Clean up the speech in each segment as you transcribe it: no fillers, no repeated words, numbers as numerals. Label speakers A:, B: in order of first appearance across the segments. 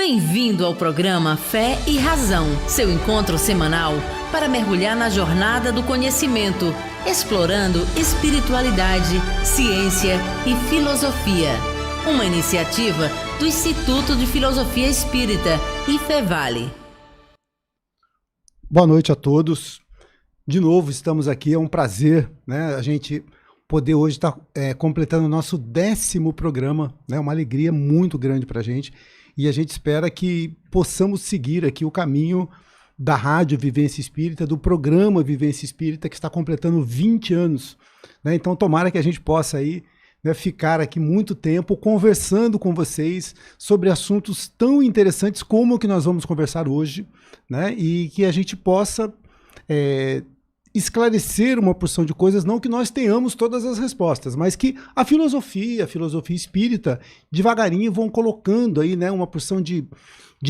A: Bem-vindo ao programa Fé e Razão, seu encontro semanal para mergulhar na jornada do conhecimento, explorando espiritualidade, ciência e filosofia. Uma iniciativa do Instituto de Filosofia Espírita, IFEVALE.
B: Boa noite a todos. De novo estamos aqui, é um prazer, né, a gente poder hoje estar completando o nosso 10º programa, né, uma alegria muito grande para a gente. E a gente espera que possamos seguir aqui o caminho da Rádio Vivência Espírita, do programa Vivência Espírita, que está completando 20 anos. Né? Então, tomara que a gente possa aí, né, ficar aqui muito tempo conversando com vocês sobre assuntos tão interessantes como o que nós vamos conversar hoje, né? E que a gente possa esclarecer uma porção de coisas, não que nós tenhamos todas as respostas, mas que a filosofia espírita, devagarinho vão colocando aí, né, uma porção de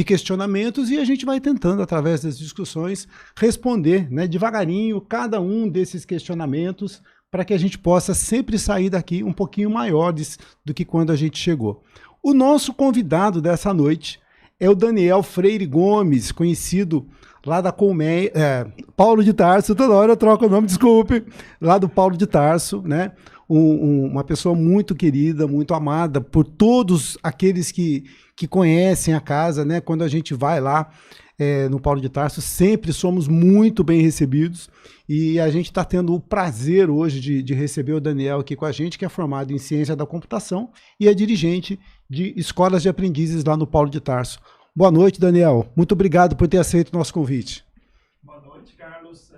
B: questionamentos e a gente vai tentando, através das discussões, responder, né, devagarinho cada um desses questionamentos para que a gente possa sempre sair daqui um pouquinho maiores do que quando a gente chegou. O nosso convidado dessa noite é o Daniel Freire Gomes, conhecido lá da Colmeia, Paulo de Tarso, toda hora eu troco o nome, desculpe, lá do Paulo de Tarso, né? Uma pessoa muito querida, muito amada por todos aqueles que conhecem a casa, né? Quando a gente vai lá no Paulo de Tarso, sempre somos muito bem recebidos e a gente está tendo o prazer hoje de receber o Daniel aqui com a gente, que é formado em Ciência da Computação e é dirigente de escolas de aprendizes lá no Paulo de Tarso. Boa noite, Daniel. Muito obrigado por ter aceito o nosso convite.
C: Boa noite, Carlos.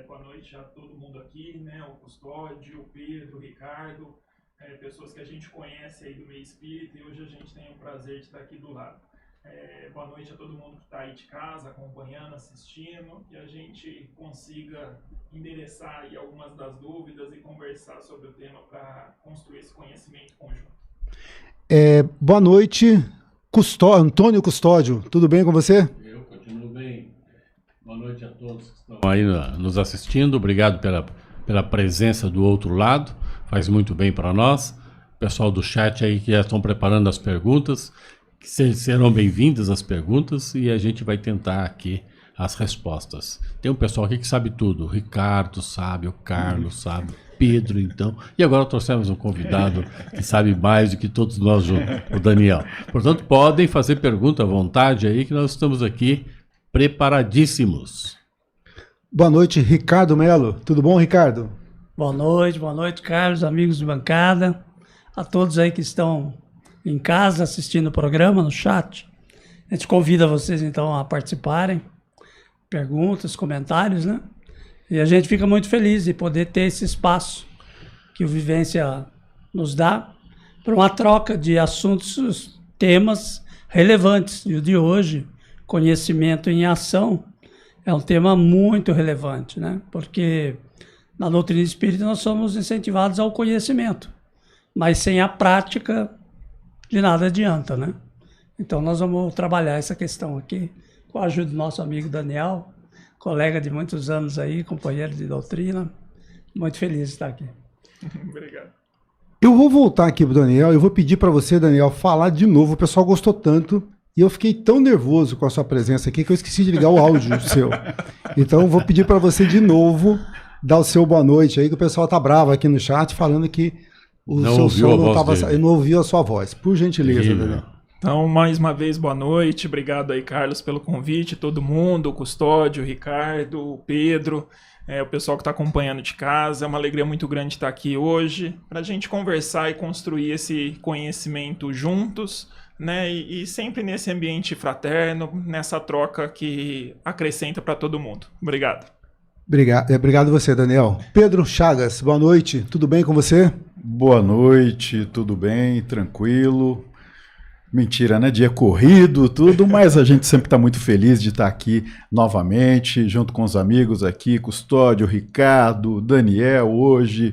C: Boa noite a todo mundo aqui, né? O Custódio, o Pedro, o Ricardo, pessoas que a gente conhece aí do meio espírita e hoje a gente tem o prazer de estar aqui do lado. Boa noite a todo mundo que está aí de casa, acompanhando, assistindo, que a gente consiga endereçar aí algumas das dúvidas e conversar sobre o tema para construir esse conhecimento conjunto.
B: Boa noite, Antônio Custódio, tudo bem com você?
D: Eu continuo bem. Boa noite a todos que estão aí nos assistindo. Obrigado pela presença do outro lado. Faz muito bem para nós. Pessoal do chat aí que já estão preparando as perguntas, que serão bem-vindas as perguntas e a gente vai tentar aqui as respostas. Tem um pessoal aqui que sabe tudo. O Ricardo sabe, o Carlos sabe, Pedro, então. E agora trouxemos um convidado que sabe mais do que todos nós juntos, o Daniel. Portanto, podem fazer pergunta à vontade aí, que nós estamos aqui preparadíssimos.
B: Boa noite, Ricardo Melo. Tudo bom, Ricardo?
E: Boa noite, Carlos, amigos de bancada, a todos aí que estão em casa assistindo o programa, no chat. A gente convida vocês, então, a participarem, perguntas, comentários, né? E a gente fica muito feliz de poder ter esse espaço que o Vivência nos dá para uma troca de assuntos, temas relevantes. E o de hoje, conhecimento em ação, é um tema muito relevante, né? Porque na doutrina espírita nós somos incentivados ao conhecimento, mas sem a prática de nada adianta, né? Então nós vamos trabalhar essa questão aqui com a ajuda do nosso amigo Daniel, colega de muitos anos aí, companheiro de doutrina. Muito feliz de estar aqui.
C: Obrigado.
B: Eu vou voltar aqui pro Daniel, eu vou pedir para você, Daniel, falar de novo. O pessoal gostou tanto e eu fiquei tão nervoso com a sua presença aqui que eu esqueci de ligar o áudio seu. Então eu vou pedir para você de novo dar o seu boa noite aí, que o pessoal tá bravo aqui no chat falando que o seu som não ouviu a sua voz. Por gentileza, Daniel.
C: Então, mais uma vez, boa noite. Obrigado aí, Carlos, pelo convite. Todo mundo, o Custódio, o Ricardo, o Pedro, o pessoal que está acompanhando de casa. É uma alegria muito grande estar aqui hoje para a gente conversar e construir esse conhecimento juntos, né? E sempre nesse ambiente fraterno, nessa troca que acrescenta para todo mundo. Obrigado.
B: Obrigado você, Daniel. Pedro Chagas, boa noite. Tudo bem com você?
F: Boa noite, tudo bem, tranquilo. Mentira, né? Dia corrido, tudo, mas a gente sempre está muito feliz de estar aqui novamente, junto com os amigos aqui, Custódio, Ricardo, Daniel hoje,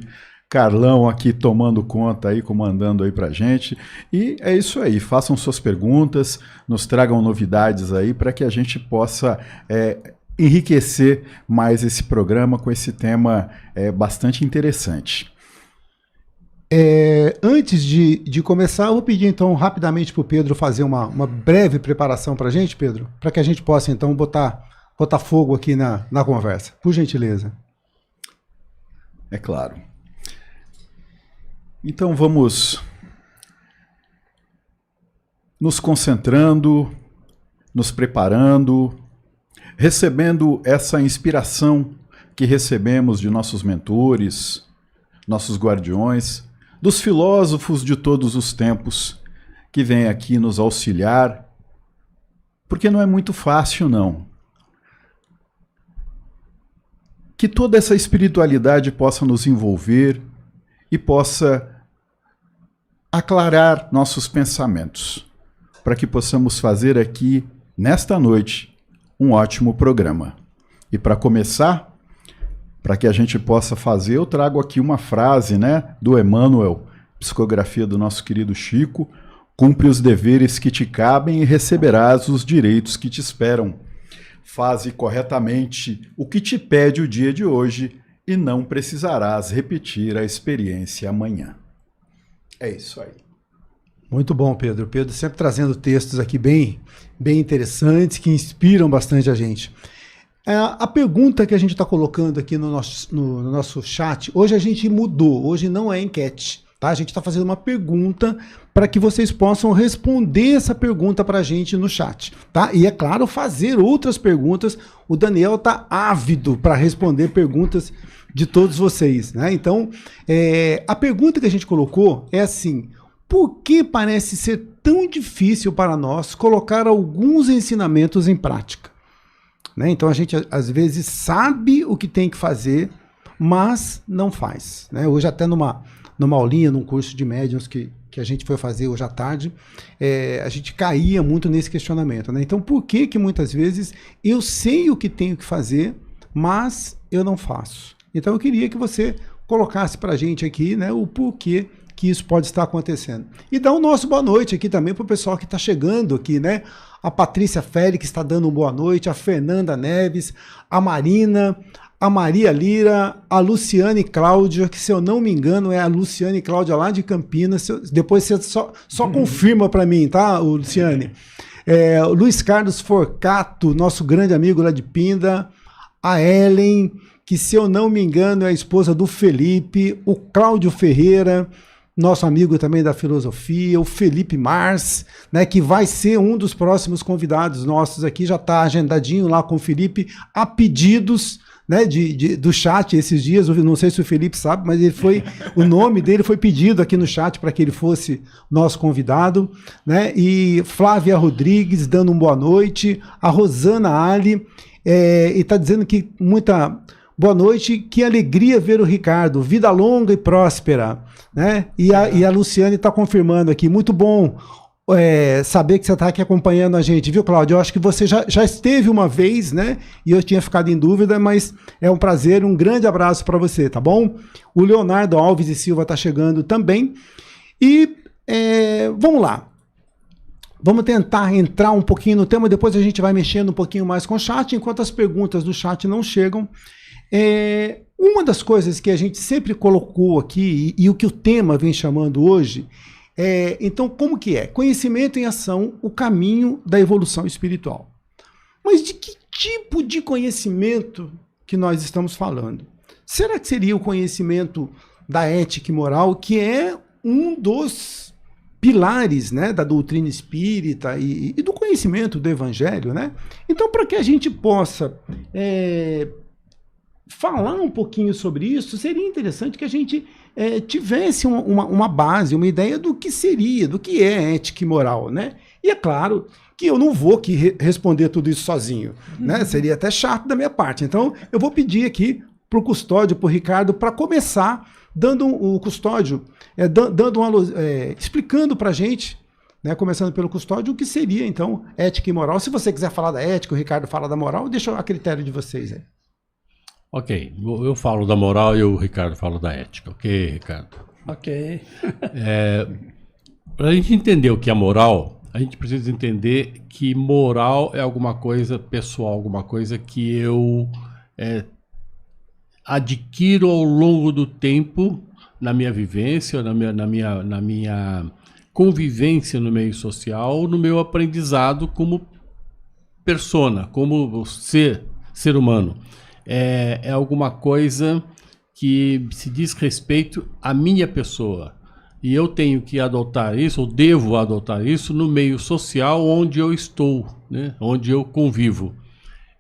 F: Carlão aqui tomando conta aí, comandando aí pra gente. E é isso aí, façam suas perguntas, nos tragam novidades aí para que a gente possa enriquecer mais esse programa com esse tema bastante interessante.
B: Antes de começar, eu vou pedir então rapidamente para o Pedro fazer uma breve preparação para a gente, Pedro, para que a gente possa então botar fogo aqui na conversa. Por gentileza.
F: É claro. Então vamos nos concentrando, nos preparando, recebendo essa inspiração que recebemos de nossos mentores, nossos guardiões, dos filósofos de todos os tempos que vêm aqui nos auxiliar, porque não é muito fácil, não. Que toda essa espiritualidade possa nos envolver e possa aclarar nossos pensamentos, para que possamos fazer aqui, nesta noite, um ótimo programa. E para começar, para que a gente possa fazer, eu trago aqui uma frase, né, do Emmanuel, psicografia do nosso querido Chico: cumpre os deveres que te cabem e receberás os direitos que te esperam. Faze corretamente o que te pede o dia de hoje e não precisarás repetir a experiência amanhã. É isso aí.
B: Muito bom, Pedro. Pedro sempre trazendo textos aqui bem interessantes, que inspiram bastante a gente. A pergunta que a gente está colocando aqui no nosso chat, hoje a gente mudou, hoje não é enquete, tá? A gente está fazendo uma pergunta para que vocês possam responder essa pergunta para a gente no chat, tá? E é claro, fazer outras perguntas. O Daniel está ávido para responder perguntas de todos vocês, né? Então, a pergunta que a gente colocou é assim: por que parece ser tão difícil para nós colocar alguns ensinamentos em prática? Né? Então a gente às vezes sabe o que tem que fazer, mas não faz. Né? Hoje até numa aulinha, num curso de médiuns que a gente foi fazer hoje à tarde, a gente caía muito nesse questionamento. Né? Então por que muitas vezes eu sei o que tenho que fazer, mas eu não faço? Então eu queria que você colocasse para a gente aqui, né, o porquê que isso pode estar acontecendo. E dá o nosso boa noite aqui também para o pessoal que está chegando aqui, né? A Patrícia Félix está dando um boa noite, a Fernanda Neves, a Marina, a Maria Lira, a Luciane Cláudia, que se eu não me engano é a Luciane Cláudia lá de Campinas. Depois você só confirma para mim, tá, Luciane? O Luiz Carlos Forcato, nosso grande amigo lá de Pinda, a Ellen, que se eu não me engano é a esposa do Felipe, o Cláudio Ferreira, nosso amigo também da filosofia, o Felipe Mars, né, que vai ser um dos próximos convidados nossos aqui, já está agendadinho lá com o Felipe, a pedidos, né, do chat esses dias. Eu não sei se o Felipe sabe, mas o nome dele foi pedido aqui no chat para que ele fosse nosso convidado, né? E Flávia Rodrigues dando uma boa noite, a Rosana Ali, e está dizendo que muita boa noite, que alegria ver o Ricardo, vida longa e próspera, né? E a Luciane está confirmando aqui, muito bom saber que você está aqui acompanhando a gente, viu, Cláudio? Eu acho que você já esteve uma vez, né? E eu tinha ficado em dúvida, mas é um prazer, um grande abraço para você, tá bom? O Leonardo Alves e Silva está chegando também. E vamos lá. Vamos tentar entrar um pouquinho no tema, depois a gente vai mexendo um pouquinho mais com o chat, enquanto as perguntas do chat não chegam. Uma das coisas que a gente sempre colocou aqui, e o que o tema vem chamando hoje, então, como que é? Conhecimento em ação, o caminho da evolução espiritual. Mas de que tipo de conhecimento que nós estamos falando? Será que seria o conhecimento da ética e moral, que é um dos pilares, né, da doutrina espírita e do conhecimento do evangelho, né? Então, para que a gente possa falar um pouquinho sobre isso, seria interessante que a gente tivesse uma base, uma ideia do que seria, do que é ética e moral, né? E é claro que eu não vou aqui responder tudo isso sozinho, né? Seria até chato da minha parte. Então, eu vou pedir aqui para o Custódio, para o Ricardo, para começar dando o Custódio, explicando para a gente, né, começando pelo Custódio, o que seria, então, ética e moral. Se você quiser falar da ética, o Ricardo fala da moral, deixa a critério de vocês aí.
D: Ok, eu falo da moral e o Ricardo fala da ética. Ok, Ricardo?
E: Ok.
D: Para a gente entender o que é moral, a gente precisa entender que moral é alguma coisa pessoal, alguma coisa que eu adquiro ao longo do tempo na minha vivência, na minha convivência no meio social, no meu aprendizado como persona, como ser humano. É alguma coisa que se diz respeito à minha pessoa. E eu tenho que adotar isso, ou devo adotar isso, no meio social onde eu estou, né? Onde eu convivo.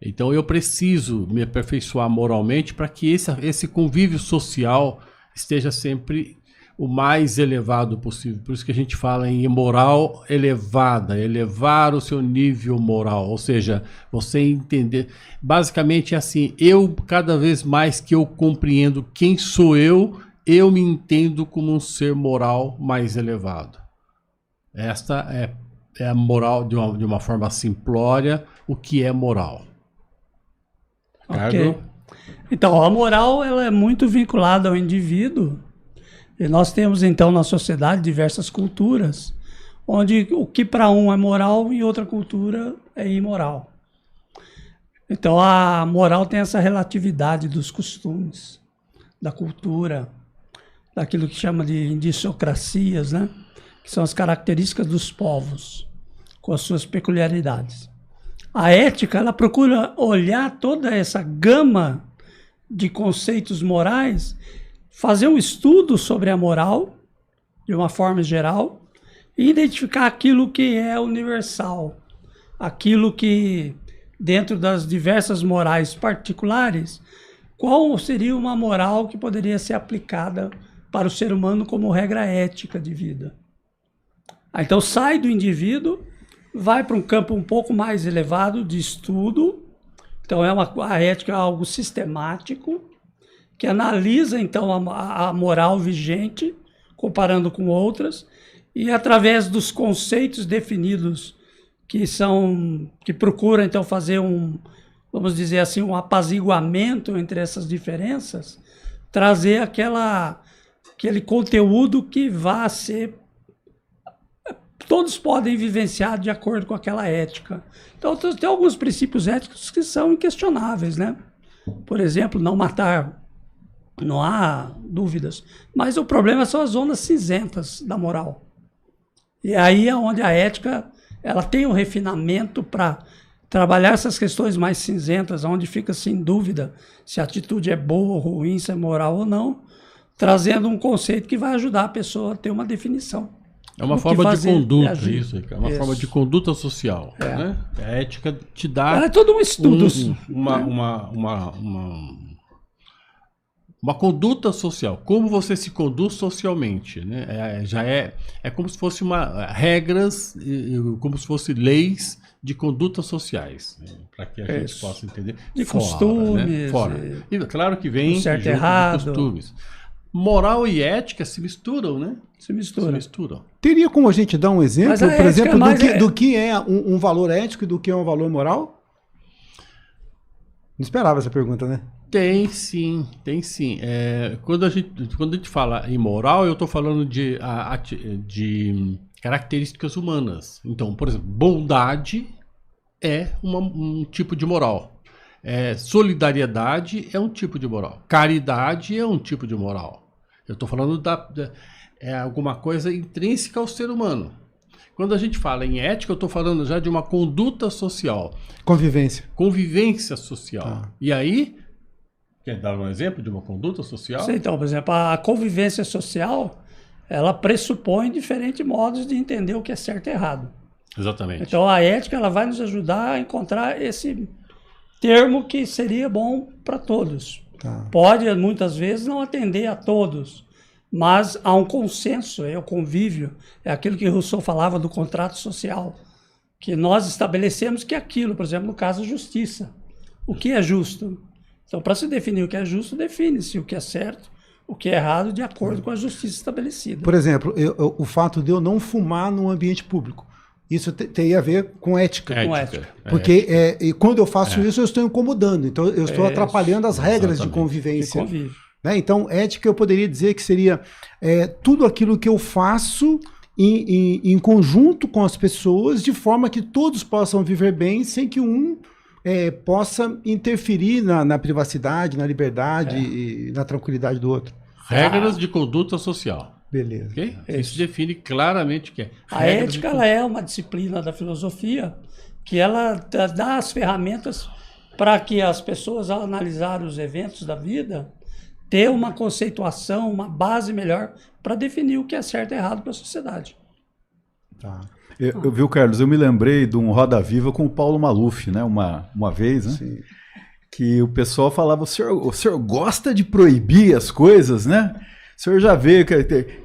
D: Então eu preciso me aperfeiçoar moralmente para que esse convívio social esteja sempre o mais elevado possível. Por isso que a gente fala em moral elevada, elevar o seu nível moral. Ou seja, você entender... Basicamente é assim, cada vez mais que eu compreendo quem sou eu me entendo como um ser moral mais elevado. Esta é a moral, de uma forma simplória, o que é moral.
E: Ok. Então, a moral ela é muito vinculada ao indivíduo. E nós temos, então, na sociedade diversas culturas, onde o que para um é moral, em outra cultura é imoral. Então, a moral tem essa relatividade dos costumes, da cultura, daquilo que chama de indiciocracias, né? Que são as características dos povos, com as suas peculiaridades. A ética, ela procura olhar toda essa gama de conceitos morais, fazer um estudo sobre a moral, de uma forma geral, e identificar aquilo que é universal, aquilo que, dentro das diversas morais particulares, qual seria uma moral que poderia ser aplicada para o ser humano como regra ética de vida. Então sai do indivíduo, vai para um campo um pouco mais elevado de estudo. Então a ética é algo sistemático, que analisa então a moral vigente, comparando com outras, e através dos conceitos definidos que procura então fazer vamos dizer assim, um apaziguamento entre essas diferenças, trazer aquele conteúdo que vá ser... Todos podem vivenciar de acordo com aquela ética. Então, tem alguns princípios éticos que são inquestionáveis, né? Por exemplo, não matar, não há dúvidas. Mas o problema são as zonas cinzentas da moral. E aí é onde a ética ela tem um refinamento para trabalhar essas questões mais cinzentas, onde fica sem dúvida se a atitude é boa ou ruim, se é moral ou não, trazendo um conceito que vai ajudar a pessoa a ter uma definição.
D: É uma forma de conduta, isso. É uma forma de conduta social. Né? A ética te dá...
E: Ela é todo um estudo.
D: Uma conduta social. Como você se conduz socialmente. Né? É como se fosse regras, como se fossem leis de condutas sociais, né? Para que a gente possa entender.
E: De costumes.
D: Né? Fora. E claro que vem
E: certo
D: junto
E: errado.
D: De costumes. Moral e ética se misturam, né?
E: Se misturam.
B: Teria como a gente dar um exemplo, por exemplo, do que é um valor ético e do que é um valor moral? Não esperava essa pergunta, né?
D: Tem sim. Quando a gente fala em moral, eu estou falando de características humanas. Então, por exemplo, bondade é um tipo de moral. Solidariedade é um tipo de moral. Caridade é um tipo de moral. Eu estou falando alguma coisa intrínseca ao ser humano. Quando a gente fala em ética, eu estou falando já de uma conduta social. Convivência social. E aí, quer dar um exemplo de uma conduta social?
E: Sim, então, por exemplo, a convivência social, ela pressupõe diferentes modos de entender o que é certo e errado.
D: Exatamente.
E: Então, a ética ela vai nos ajudar a encontrar esse termo que seria bom para todos. Pode, muitas vezes, não atender a todos, mas há um consenso, é o convívio, é aquilo que Rousseau falava do contrato social, que nós estabelecemos que é aquilo, por exemplo, no caso, justiça. O que é justo? Então, para se definir o que é justo, define-se o que é certo, o que é errado, de acordo com a justiça estabelecida.
B: Por exemplo, o fato de eu não fumar num ambiente público. Isso tem a ver com ética. Porque quando eu faço isso, eu estou incomodando. Então, eu estou atrapalhando as regras de convivência. Né? Então, ética eu poderia dizer que seria tudo aquilo que eu faço em conjunto com as pessoas, de forma que todos possam viver bem, sem que possa interferir na privacidade, na liberdade e na tranquilidade do outro.
D: Regras de conduta social.
B: Beleza.
D: Ok? Isso define claramente o que é.
E: A ética ela é uma disciplina da filosofia que ela dá as ferramentas para que as pessoas, ao analisar os eventos da vida, tenham uma conceituação, uma base melhor para definir o que é certo e errado para a sociedade.
B: Tá.
F: Eu vi, Carlos, eu me lembrei de um Roda Viva com o Paulo Maluf, né? Uma vez, né?
B: Sim.
F: Que o pessoal falava, o senhor gosta de proibir as coisas, né? O senhor já vê que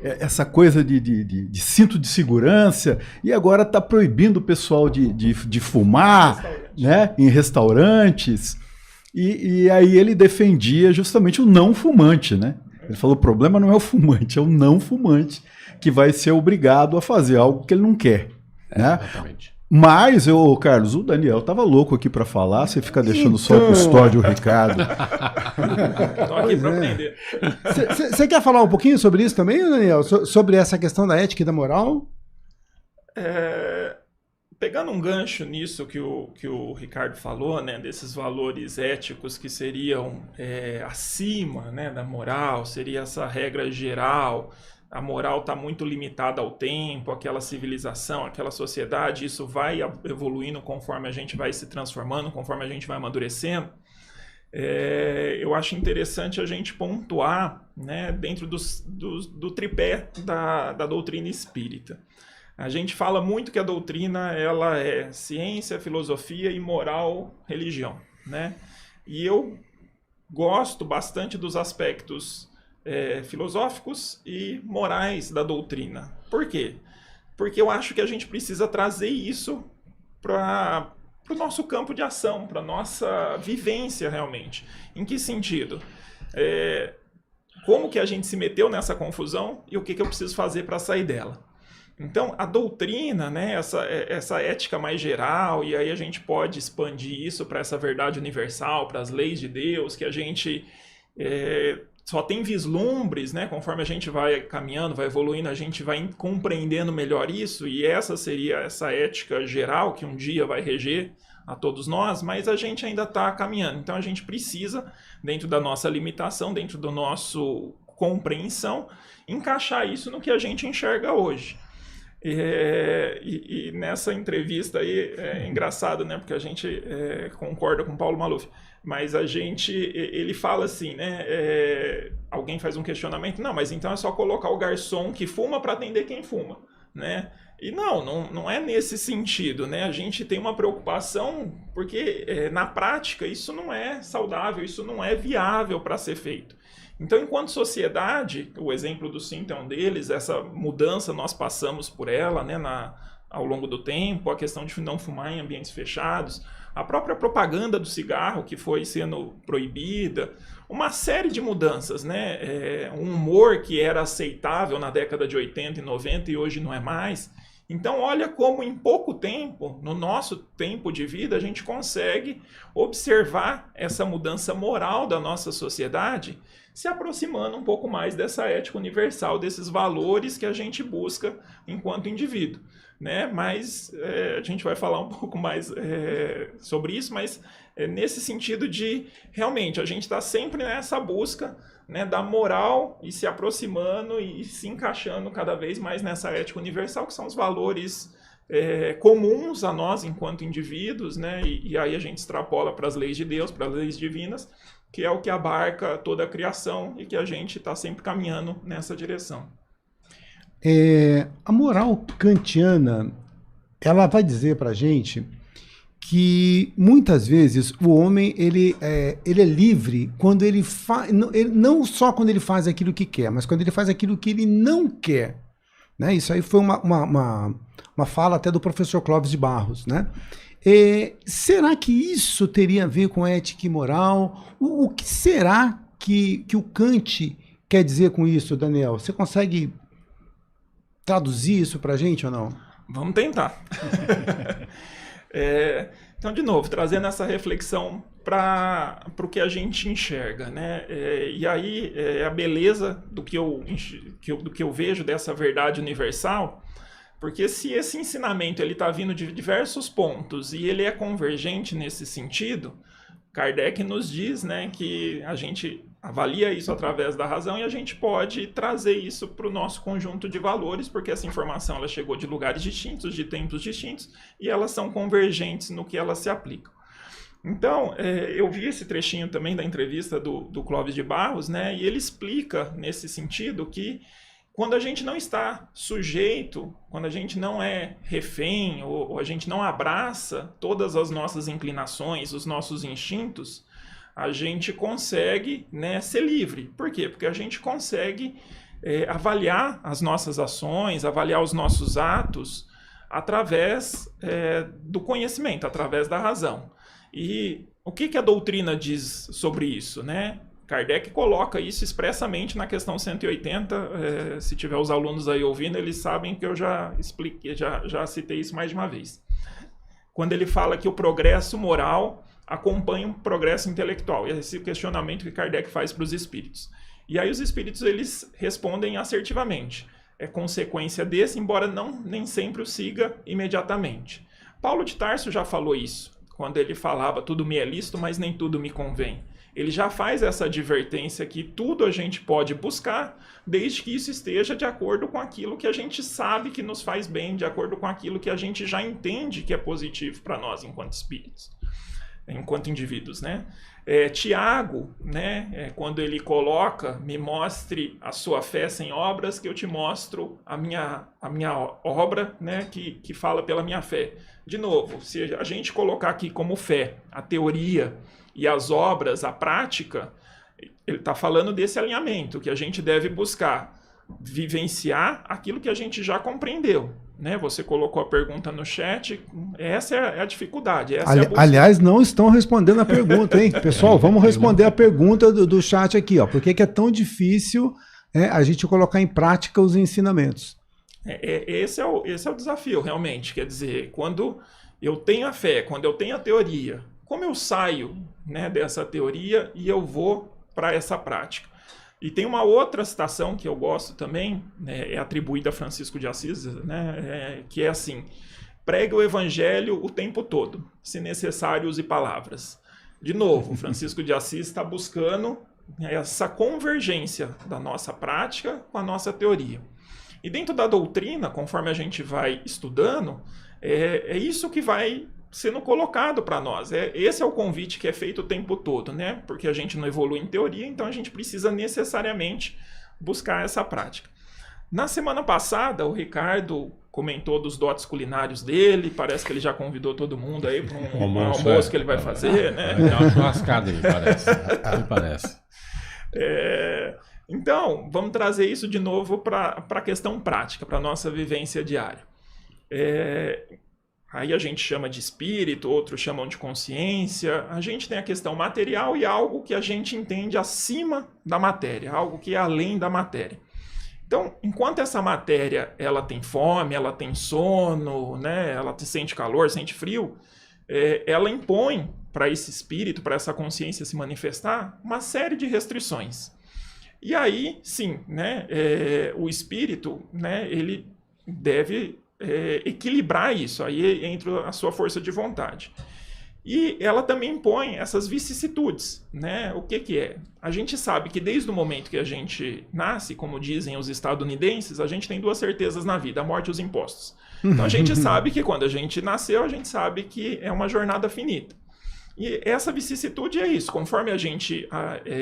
F: essa coisa de cinto de segurança e agora está proibindo o pessoal de fumar, né, em restaurantes. E aí ele defendia justamente o não fumante, né? Ele falou, o problema não é o fumante, é o não fumante que vai ser obrigado a fazer algo que ele não quer. Né?
D: Exatamente.
F: Mas, Carlos, o Daniel estava louco aqui para falar, você fica deixando só o custódio, o Ricardo.
C: Estou aqui para aprender.
B: Você quer falar um pouquinho sobre isso também, Daniel? Sobre essa questão da ética e da moral?
C: Pegando um gancho nisso que o Ricardo falou, né, desses valores éticos que seriam acima, né, da moral, seria essa regra geral. A moral está muito limitada ao tempo, aquela civilização, aquela sociedade, isso vai evoluindo conforme a gente vai se transformando, conforme a gente vai amadurecendo. Eu acho interessante a gente pontuar, né, dentro do tripé da doutrina espírita. A gente fala muito que a doutrina ela é ciência, filosofia e moral, religião, né? E eu gosto bastante dos aspectos filosóficos e morais da doutrina. Por quê? Porque eu acho que a gente precisa trazer isso para o nosso campo de ação, para a nossa vivência realmente. Em que sentido? Como que a gente se meteu nessa confusão e o que eu preciso fazer para sair dela? Então, a doutrina, né, essa ética mais geral, e aí a gente pode expandir isso para essa verdade universal, para as leis de Deus, que a gente só tem vislumbres, né, conforme a gente vai caminhando, vai evoluindo, a gente vai compreendendo melhor isso, e essa seria essa ética geral que um dia vai reger a todos nós, mas a gente ainda está caminhando. Então, a gente precisa, dentro da nossa limitação, dentro do nosso compreensão, encaixar isso no que a gente enxerga hoje. E nessa entrevista aí é engraçado, né? Porque a gente concorda com o Paulo Maluf, mas ele fala assim, né? Alguém faz um questionamento, não, mas então é só colocar o garçom que fuma para atender quem fuma, né? E não é nesse sentido, né? A gente tem uma preocupação porque na prática isso não é saudável, isso não é viável para ser feito. Então, enquanto sociedade, o exemplo do cinto é um deles, essa mudança nós passamos por ela, né, ao longo do tempo, a questão de não fumar em ambientes fechados, a própria propaganda do cigarro que foi sendo proibida, uma série de mudanças, né, um humor que era aceitável na década de 80 e 90 e hoje não é mais. Então, olha como em pouco tempo, no nosso tempo de vida, a gente consegue observar essa mudança moral da nossa sociedade, se aproximando um pouco mais dessa ética universal, desses valores que a gente busca enquanto indivíduo, né? Mas a gente vai falar um pouco mais sobre isso, mas nesse sentido de, realmente, a gente está sempre nessa busca, né, da moral e se aproximando e se encaixando cada vez mais nessa ética universal, que são os valores comuns a nós enquanto indivíduos, né? E aí a gente extrapola para as leis de Deus, para as leis divinas, que é o que abarca toda a criação e que a gente está sempre caminhando nessa direção.
B: A moral kantiana, ela vai dizer para a gente que muitas vezes o homem ele é livre quando ele faz, não só quando ele faz aquilo que quer, mas quando ele faz aquilo que ele não quer. Né? Isso aí foi uma fala até do professor Clóvis de Barros, né? Será que isso teria a ver com ética e moral? O que será que o Kant quer dizer com isso, Daniel? Você consegue traduzir isso para a gente ou não?
C: Vamos tentar. Então, de novo, trazendo essa reflexão para o que a gente enxerga, né? E aí, a beleza do que eu vejo dessa verdade universal. Porque se esse ensinamento está vindo de diversos pontos e ele é convergente nesse sentido, Kardec nos diz, né, que a gente avalia isso através da razão e a gente pode trazer isso para o nosso conjunto de valores, porque essa informação ela chegou de lugares distintos, de tempos distintos, e elas são convergentes no que elas se aplicam. Então, eu vi esse trechinho também da entrevista do Clóvis de Barros, né, e ele explica nesse sentido que quando a gente não está sujeito, quando a gente não é refém, ou a gente não abraça todas as nossas inclinações, os nossos instintos, a gente consegue, né, ser livre. Por quê? Porque a gente consegue avaliar as nossas ações, avaliar os nossos atos através do conhecimento, através da razão. E o que a doutrina diz sobre isso, né? Kardec coloca isso expressamente na questão 180. Se tiver os alunos aí ouvindo, eles sabem que eu já expliquei, já citei isso mais de uma vez. Quando ele fala que o progresso moral acompanha o progresso intelectual. E é esse questionamento que Kardec faz para os espíritos. E aí os espíritos eles respondem assertivamente. É consequência desse, embora nem sempre o siga imediatamente. Paulo de Tarso já falou isso, quando ele falava tudo me é lícito, mas nem tudo me convém. Ele já faz essa advertência que tudo a gente pode buscar, desde que isso esteja de acordo com aquilo que a gente sabe que nos faz bem, de acordo com aquilo que a gente já entende que é positivo para nós enquanto espíritos, enquanto indivíduos, né? Tiago, né, quando ele coloca, me mostre a sua fé sem obras, que eu te mostro a minha obra, né, que fala pela minha fé. De novo, se a gente colocar aqui como fé a teoria e as obras, a prática, ele está falando desse alinhamento, que a gente deve buscar vivenciar aquilo que a gente já compreendeu. Né? Você colocou a pergunta no chat, essa é a dificuldade.
B: Aliás, não estão respondendo a pergunta, hein? Pessoal, vamos responder a pergunta do chat aqui. Ó. Por que é tão difícil a gente colocar em prática os ensinamentos?
C: Esse é o desafio, realmente. Quer dizer, quando eu tenho a fé, quando eu tenho a teoria, como eu saio, né, dessa teoria e eu vou para essa prática? E tem uma outra citação que eu gosto também, né, é atribuída a Francisco de Assis, né, que é assim: pregue o evangelho o tempo todo, se necessário use palavras. De novo, Francisco de Assis está buscando essa convergência da nossa prática com a nossa teoria. E dentro da doutrina, conforme a gente vai estudando, é isso que vai sendo colocado para nós. Esse é o convite que é feito o tempo todo, né? Porque a gente não evolui em teoria, então a gente precisa necessariamente buscar essa prática. Na semana passada, o Ricardo comentou dos dotes culinários dele, parece que ele já convidou todo mundo aí para um almoço que ele vai fazer, né?
D: É uma churrascada aí, parece. Me parece.
C: Então, vamos trazer isso de novo para a questão prática, para a nossa vivência diária. Aí a gente chama de espírito, outros chamam de consciência. A gente tem a questão material e algo que a gente entende acima da matéria, algo que é além da matéria. Então, enquanto essa matéria ela tem fome, ela tem sono, né, ela sente calor, sente frio, ela impõe para esse espírito, para essa consciência se manifestar, uma série de restrições. E aí, sim, né, o espírito, né, ele deve equilibrar isso, aí entra a sua força de vontade. E ela também impõe essas vicissitudes, né? O que é? A gente sabe que desde o momento que a gente nasce, como dizem os estadunidenses, a gente tem duas certezas na vida, a morte e os impostos. Então a gente sabe que quando a gente nasceu, a gente sabe que é uma jornada finita. E essa vicissitude é isso, conforme a gente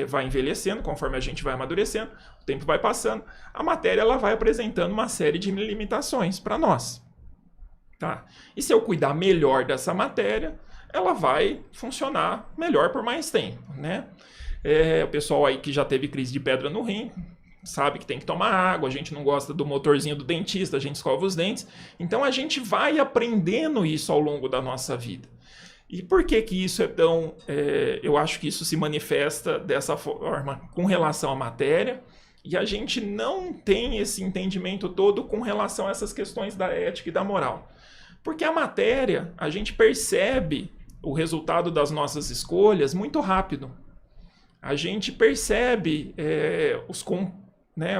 C: vai envelhecendo, conforme a gente vai amadurecendo, o tempo vai passando, a matéria ela vai apresentando uma série de limitações para nós. Tá? E se eu cuidar melhor dessa matéria, ela vai funcionar melhor por mais tempo. Né? O pessoal aí que já teve crise de pedra no rim, sabe que tem que tomar água, a gente não gosta do motorzinho do dentista, a gente escova os dentes. Então a gente vai aprendendo isso ao longo da nossa vida. E por que isso é tão... eu acho que isso se manifesta dessa forma com relação à matéria, e a gente não tem esse entendimento todo com relação a essas questões da ética e da moral. Porque a matéria, a gente percebe o resultado das nossas escolhas muito rápido. A gente percebe né,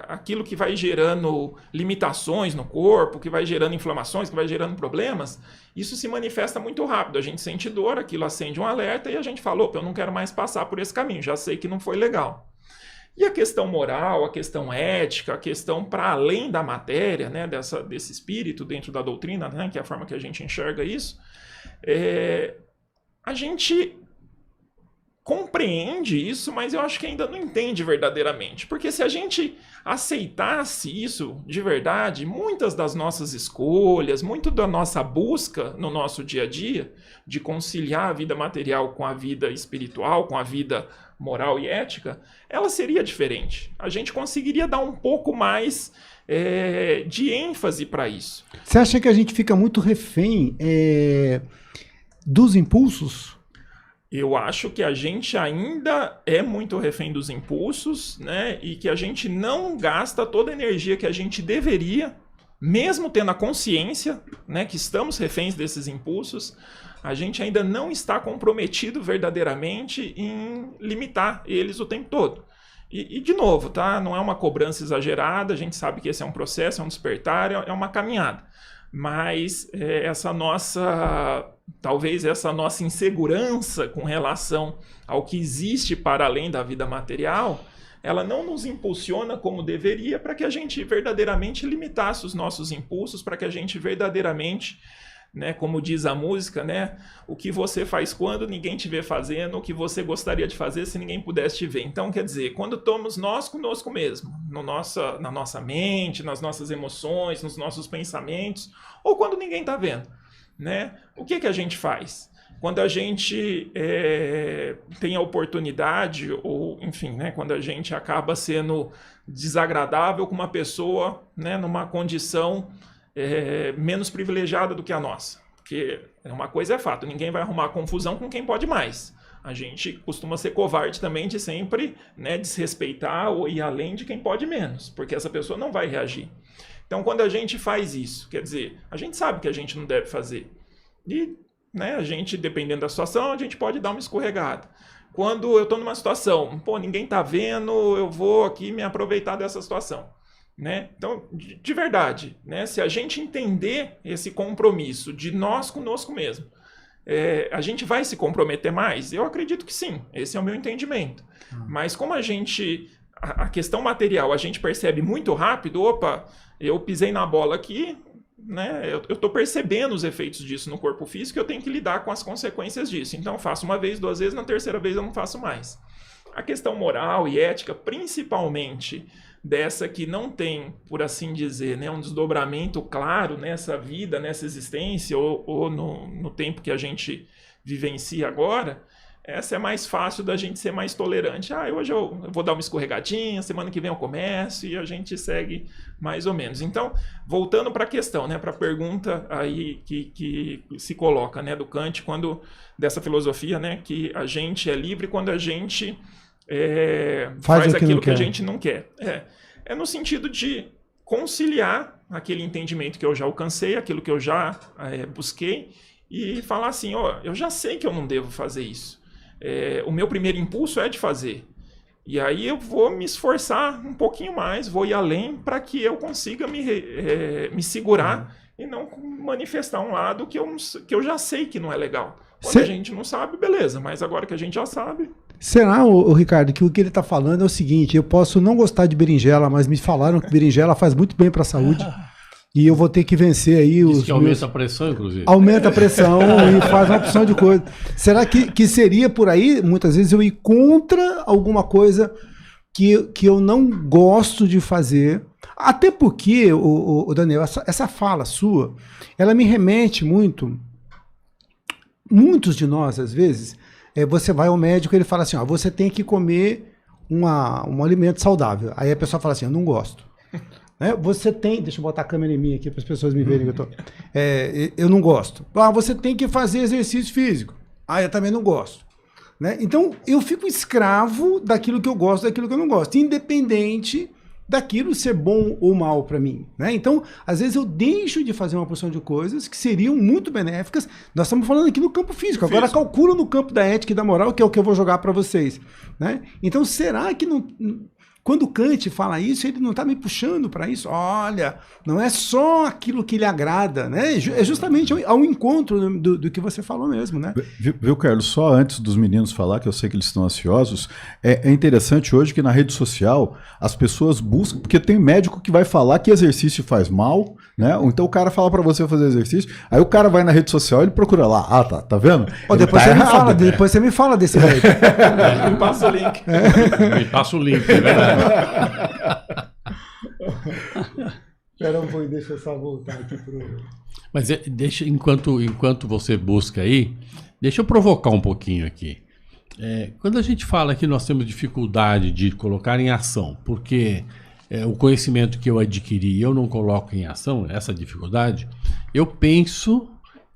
C: aquilo que vai gerando limitações no corpo, que vai gerando inflamações, que vai gerando problemas, isso se manifesta muito rápido. A gente sente dor, aquilo acende um alerta e a gente fala, opa, eu não quero mais passar por esse caminho, já sei que não foi legal. E a questão moral, a questão ética, a questão para além da matéria, né, desse espírito dentro da doutrina, né, que é a forma que a gente enxerga isso, a gente compreende isso, mas eu acho que ainda não entende verdadeiramente. Porque se a gente aceitasse isso de verdade, muitas das nossas escolhas, muito da nossa busca no nosso dia a dia, de conciliar a vida material com a vida espiritual, com a vida moral e ética, ela seria diferente. A gente conseguiria dar um pouco mais de ênfase para isso.
B: Você acha que a gente fica muito refém dos impulsos?
C: Eu acho que a gente ainda é muito refém dos impulsos, né? E que a gente não gasta toda a energia que a gente deveria, mesmo tendo a consciência, né, que estamos reféns desses impulsos, a gente ainda não está comprometido verdadeiramente em limitar eles o tempo todo. E de novo, tá? Não é uma cobrança exagerada, a gente sabe que esse é um processo, é um despertar, é uma caminhada. Mas talvez essa nossa insegurança com relação ao que existe para além da vida material, ela não nos impulsiona como deveria para que a gente verdadeiramente limitasse os nossos impulsos, para que a gente verdadeiramente, né, como diz a música, né, o que você faz quando ninguém te vê fazendo, o que você gostaria de fazer se ninguém pudesse te ver. Então, quer dizer, quando estamos nós conosco mesmo, na nossa mente, nas nossas emoções, nos nossos pensamentos, ou quando ninguém está vendo, né, o que a gente faz? Quando a gente tem a oportunidade, ou enfim, né, quando a gente acaba sendo desagradável com uma pessoa, né, numa condição menos privilegiada do que a nossa. Porque uma coisa é fato, ninguém vai arrumar confusão com quem pode mais. A gente costuma ser covarde também de sempre, né, desrespeitar ou ir além de quem pode menos, porque essa pessoa não vai reagir. Então, quando a gente faz isso, quer dizer, a gente sabe que a gente não deve fazer. E, né, a gente, dependendo da situação, a gente pode dar uma escorregada. Quando eu estou numa situação, ninguém está vendo, eu vou aqui me aproveitar dessa situação. Né? Então, de verdade, né? Se a gente entender esse compromisso de nós conosco mesmo, a gente vai se comprometer mais? Eu acredito que sim, esse é o meu entendimento. Mas como a questão material a gente percebe muito rápido, opa, eu pisei na bola aqui, né? Eu estou percebendo os efeitos disso no corpo físico e eu tenho que lidar com as consequências disso. Então eu faço uma vez, 2 vezes, na terceira vez eu não faço mais. A questão moral e ética, principalmente dessa que não tem, por assim dizer, né, um desdobramento claro nessa vida, nessa existência, ou no tempo que a gente vivencia agora, essa é mais fácil da gente ser mais tolerante. Hoje eu vou dar uma escorregadinha, semana que vem eu começo, e a gente segue mais ou menos. Então, voltando para a questão, né, para a pergunta aí que se coloca, né, do Kant, dessa filosofia, né, que a gente é livre quando a gente faz aquilo que a gente não quer. É no sentido de conciliar aquele entendimento que eu já alcancei, aquilo que eu já busquei, e falar assim, eu já sei que eu não devo fazer isso. O meu primeiro impulso é de fazer. E aí eu vou me esforçar um pouquinho mais, vou ir além para que eu consiga me segurar e não manifestar um lado que eu já sei que não é legal. Quando a gente não sabe, beleza, mas agora que a gente já sabe...
B: Será, Ricardo, que o que ele está falando é o seguinte, eu posso não gostar de berinjela, mas me falaram que berinjela faz muito bem para a saúde e eu vou ter que vencer aí os... Diz que
D: aumenta a pressão, inclusive.
B: Aumenta a pressão e faz uma opção de coisa. Será que seria por aí, muitas vezes, eu ir contra alguma coisa que eu não gosto de fazer? Até porque, Daniel, essa fala sua, ela me remete muito... Muitos de nós, às vezes... você vai ao médico e ele fala assim, você tem que comer um alimento saudável. Aí a pessoa fala assim, eu não gosto. Você tem... Deixa eu botar a câmera em mim aqui para as pessoas me verem que eu tô... eu não gosto. Você tem que fazer exercício físico. Eu também não gosto. Né? Então, eu fico escravo daquilo que eu gosto, daquilo que eu não gosto. Independente daquilo ser bom ou mal para mim. Né? Então, às vezes eu deixo de fazer uma porção de coisas que seriam muito benéficas. Nós estamos falando aqui no campo físico. Agora calcula no campo da ética e da moral, que é o que eu vou jogar para vocês. Né? Então, será que não... quando Kant fala isso, ele não está me puxando para isso. Olha, não é só aquilo que lhe agrada, né? É justamente ao encontro do que você falou mesmo, né?
F: Viu, Carlos? Só antes dos meninos falar, que eu sei que eles estão ansiosos, é interessante hoje que na rede social as pessoas buscam, porque tem médico que vai falar que exercício faz mal, né? Ou então o cara fala para você fazer exercício, aí o cara vai na rede social e ele procura lá. Ah, tá vendo?
B: Depois, tá depois você me fala desse médico.
C: Me passa o link.
D: Me passa o link, é verdade.
B: Espera um pouco, deixa eu só voltar aqui pro...
D: Mas deixa, enquanto você busca aí, deixa eu provocar um pouquinho aqui. Quando a gente fala que nós temos dificuldade de colocar em ação, porque o conhecimento que eu adquiri eu não coloco em ação, essa dificuldade, eu penso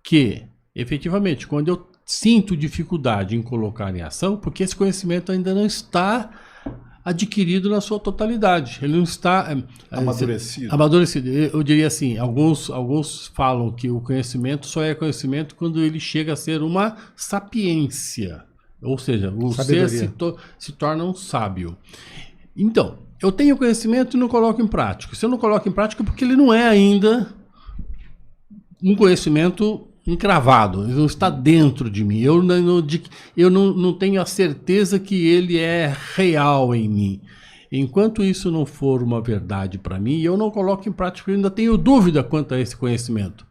D: que, efetivamente, quando eu sinto dificuldade em colocar em ação, porque esse conhecimento ainda não está adquirido na sua totalidade. Ele não está amadurecido. Eu diria assim, alguns falam que o conhecimento só é conhecimento quando ele chega a ser uma sapiência. Ou seja, o ser se torna um sábio. Então, eu tenho conhecimento e não coloco em prática. Se eu não coloco em prática é porque ele não é ainda um conhecimento encravado, ele não está dentro de mim. Eu não tenho a certeza que ele é real em mim. Enquanto isso não for uma verdade para mim, eu não coloco em prática, eu ainda tenho dúvida quanto a esse conhecimento.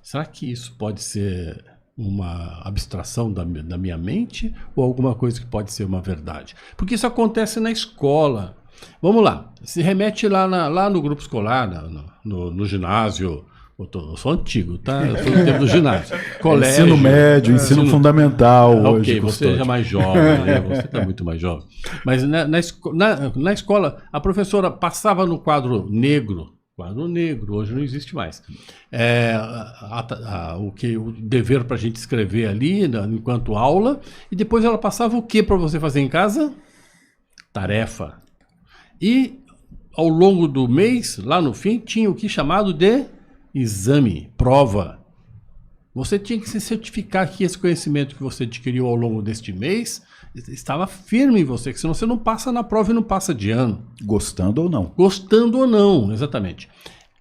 D: Será que isso pode ser uma abstração da minha mente ou alguma coisa que pode ser uma verdade? Porque isso acontece na escola. Vamos lá, se remete lá no grupo escolar, no ginásio. Eu sou antigo, tá? Eu sou do tempo do ginásio. Colégio,
F: ensino médio, ensino fundamental. Hoje,
D: ok, você já é mais jovem, né? Você está muito mais jovem. Mas na escola, a professora passava no quadro negro, hoje não existe mais, o dever para a gente escrever ali, enquanto aula, e depois ela passava o que para você fazer em casa? Tarefa. E ao longo do mês, lá no fim, tinha o que chamado de exame, prova. Você tinha que se certificar que esse conhecimento que você adquiriu ao longo deste mês estava firme em você, que senão você não passa na prova e não passa de ano.
F: Gostando ou não.
D: Gostando ou não, exatamente.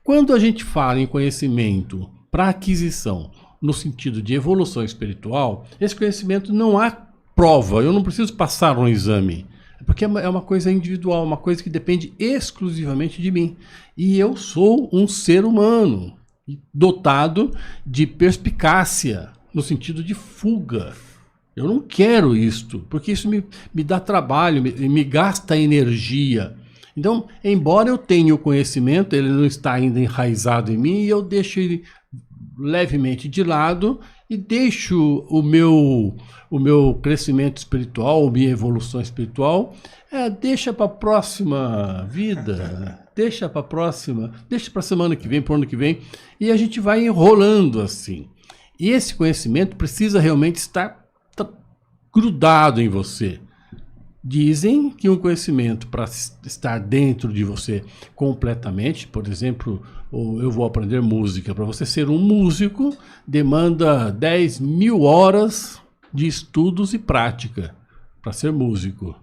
D: Quando a gente fala em conhecimento para aquisição, no sentido de evolução espiritual, esse conhecimento não há prova, eu não preciso passar um exame. Porque é uma coisa individual, uma coisa que depende exclusivamente de mim. E eu sou um ser humano dotado de perspicácia, no sentido de fuga. Eu não quero isto, porque isso me dá trabalho, me gasta energia. Então, embora eu tenha o conhecimento, ele não está ainda enraizado em mim, e eu deixo ele levemente de lado e deixo o meu crescimento espiritual, minha evolução espiritual, deixa para a próxima vida, deixa para a semana que vem, para o ano que vem, e a gente vai enrolando assim. E esse conhecimento precisa realmente estar grudado em você. Dizem que um conhecimento, para estar dentro de você completamente, por exemplo, eu vou aprender música. Para você ser um músico, demanda 10.000 horas de estudos e prática para ser músico.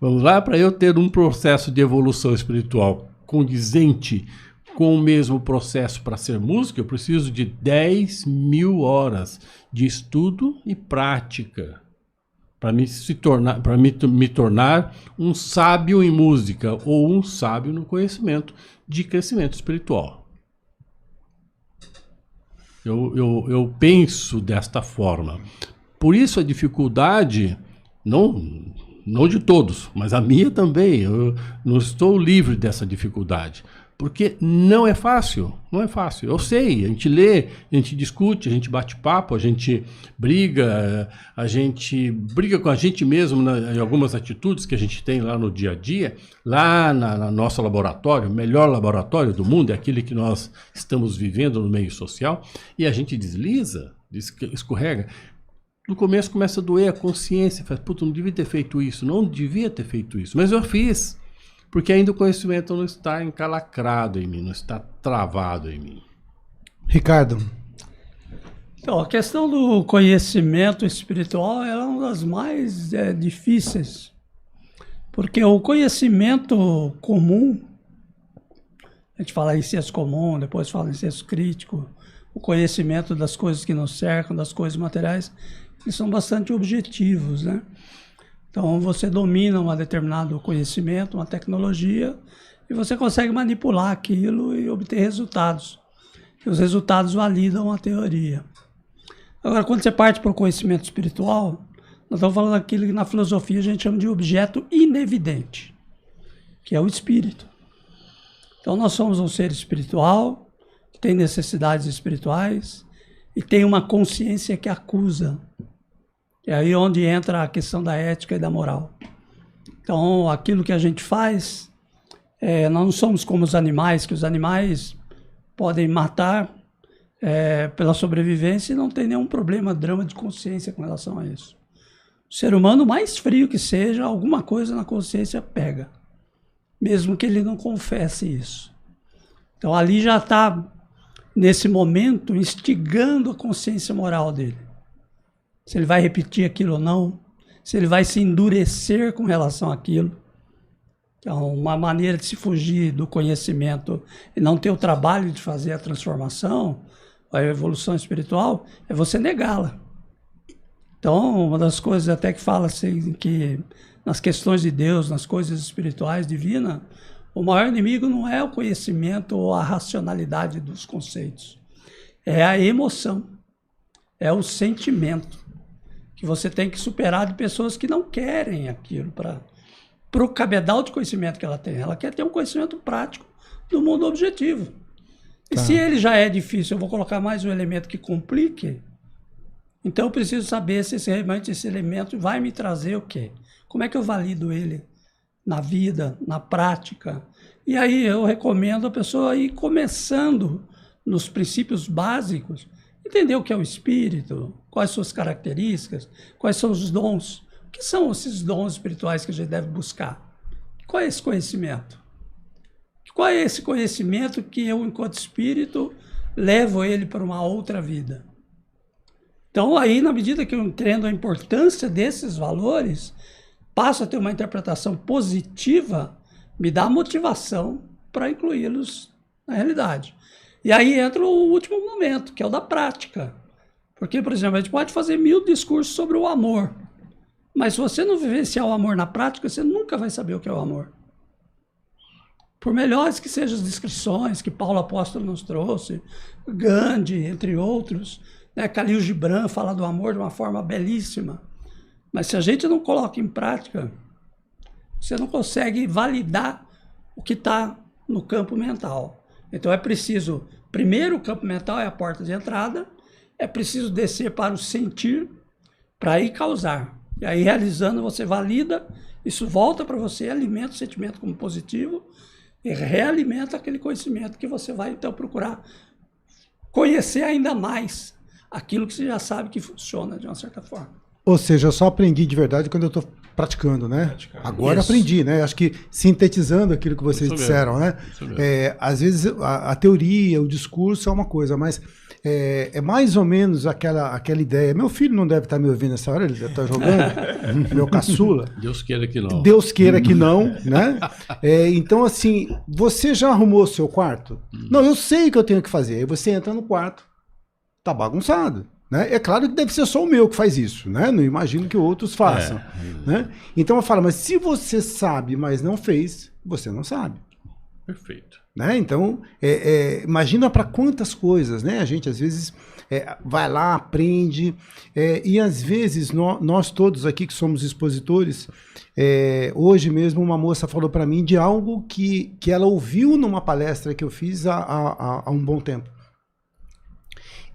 D: Vamos lá, para eu ter um processo de evolução espiritual condizente com o mesmo processo para ser músico, eu preciso de 10.000 horas de estudo e prática. Para me tornar um sábio em música ou um sábio no conhecimento de crescimento espiritual. Eu penso desta forma. Por isso a dificuldade, não de todos, mas a minha também. Eu não estou livre dessa dificuldade. Porque não é fácil, não é fácil. Eu sei, a gente lê, a gente discute, a gente bate papo, a gente briga com a gente mesmo em algumas atitudes que a gente tem lá no dia a dia, lá no nosso laboratório, o melhor laboratório do mundo, é aquele que nós estamos vivendo no meio social, e a gente desliza, escorrega. No começo começa a doer a consciência, faz, puta, não devia ter feito isso, mas eu fiz. Porque ainda o conhecimento não está encalacrado em mim, não está travado em mim.
B: Ricardo.
E: Então, a questão do conhecimento espiritual é uma das mais difíceis Porque o conhecimento comum, a gente fala em senso comum, depois fala em senso crítico, o conhecimento das coisas que nos cercam, das coisas materiais, eles são bastante objetivos, né? Então, você domina um determinado conhecimento, uma tecnologia, e você consegue manipular aquilo e obter resultados. E os resultados validam a teoria. Agora, quando você parte para o conhecimento espiritual, nós estamos falando daquilo que na filosofia a gente chama de objeto inevidente, que é o espírito. Então, nós somos um ser espiritual, que tem necessidades espirituais e tem uma consciência que acusa. É aí onde entra a questão da ética e da moral. Então, aquilo que a gente faz, nós não somos como os animais, que os animais podem matar pela sobrevivência e não tem nenhum problema, drama de consciência com relação a isso. O ser humano, mais frio que seja, alguma coisa na consciência pega, mesmo que ele não confesse isso. Então, ali já está, nesse momento, instigando a consciência moral dele. Se ele vai repetir aquilo ou não, se ele vai se endurecer com relação àquilo. Então, uma maneira de se fugir do conhecimento e não ter o trabalho de fazer a transformação, a evolução espiritual, é você negá-la. Então, uma das coisas até que fala assim, que nas questões de Deus, nas coisas espirituais, divinas, o maior inimigo não é o conhecimento ou a racionalidade dos conceitos. É a emoção, é o sentimento que você tem que superar de pessoas que não querem aquilo para o cabedal de conhecimento que ela tem. Ela quer ter um conhecimento prático do mundo objetivo. E se ele já é difícil, eu vou colocar mais um elemento que complique, então eu preciso saber se realmente esse elemento vai me trazer o quê? Como é que eu valido ele na vida, na prática? E aí eu recomendo a pessoa ir começando nos princípios básicos, entender o que é o espírito, quais suas características, quais são os dons. O que são esses dons espirituais que a gente deve buscar? Qual é esse conhecimento? Qual é esse conhecimento que eu, enquanto espírito, levo ele para uma outra vida? Então, aí, na medida que eu entendo a importância desses valores, passo a ter uma interpretação positiva, me dá motivação para incluí-los na realidade. E aí entra o último momento, que é o da prática. Porque, por exemplo, a gente pode fazer 1000 discursos sobre o amor, mas se você não vivenciar o amor na prática, você nunca vai saber o que é o amor. Por melhores que sejam as descrições que Paulo Apóstolo nos trouxe, Gandhi, entre outros, né, Khalil Gibran fala do amor de uma forma belíssima. Mas se a gente não coloca em prática, você não consegue validar o que está no campo mental. Então é preciso, primeiro o campo mental é a porta de entrada, é preciso descer para o sentir, para ir causar. E aí realizando você valida, isso volta para você, alimenta o sentimento como positivo, e realimenta aquele conhecimento que você vai, então, procurar conhecer ainda mais aquilo que você já sabe que funciona de uma certa forma.
B: Ou seja, eu só aprendi de verdade quando eu estou praticando, né? Agora aprendi, né? Acho que sintetizando aquilo que vocês disseram, né? Às vezes a teoria, o discurso é uma coisa, mas é mais ou menos aquela ideia. Meu filho não deve estar me ouvindo nessa hora, ele deve estar jogando, meu caçula.
D: Deus queira que não.
B: Deus queira que não, né? Então, assim, você já arrumou o seu quarto? Não, eu sei o que eu tenho que fazer. Aí você entra no quarto, tá bagunçado. Né? É claro que deve ser só o meu que faz isso, né? Não imagino que outros façam. Né? Então eu falo, mas se você sabe, mas não fez, você não sabe.
D: Perfeito.
B: Né? Então, imagina para quantas coisas, né? A gente às vezes vai lá, aprende, e às vezes nós todos aqui que somos expositores, hoje mesmo uma moça falou para mim de algo que ela ouviu numa palestra que eu fiz há um bom tempo.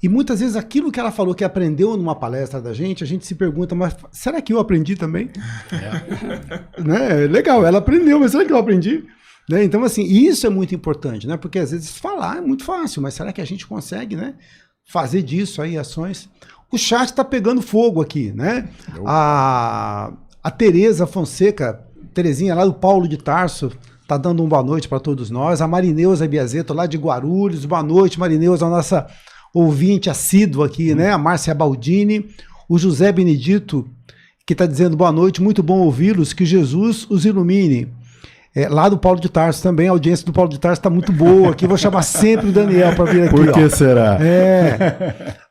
B: E muitas vezes aquilo que ela falou que aprendeu numa palestra da gente, a gente se pergunta, mas será que eu aprendi também? Né? Legal, ela aprendeu, mas será que eu aprendi? Né? Então, assim, isso é muito importante, né? Porque às vezes falar é muito fácil, mas será que a gente consegue, né, fazer disso aí ações? O chat está pegando fogo aqui, né? A Tereza Fonseca, Terezinha lá do Paulo de Tarso, tá dando boa noite para todos nós. A Marineuza Biazeto lá de Guarulhos, boa noite, Marineuza, a nossa ouvinte assíduo aqui, né? A Márcia Baldini, o José Benedito, que está dizendo boa noite, muito bom ouvi-los, que Jesus os ilumine. Lá do Paulo de Tarso também, a audiência do Paulo de Tarso está muito boa aqui, vou chamar sempre o Daniel para vir aqui.
F: Por que será?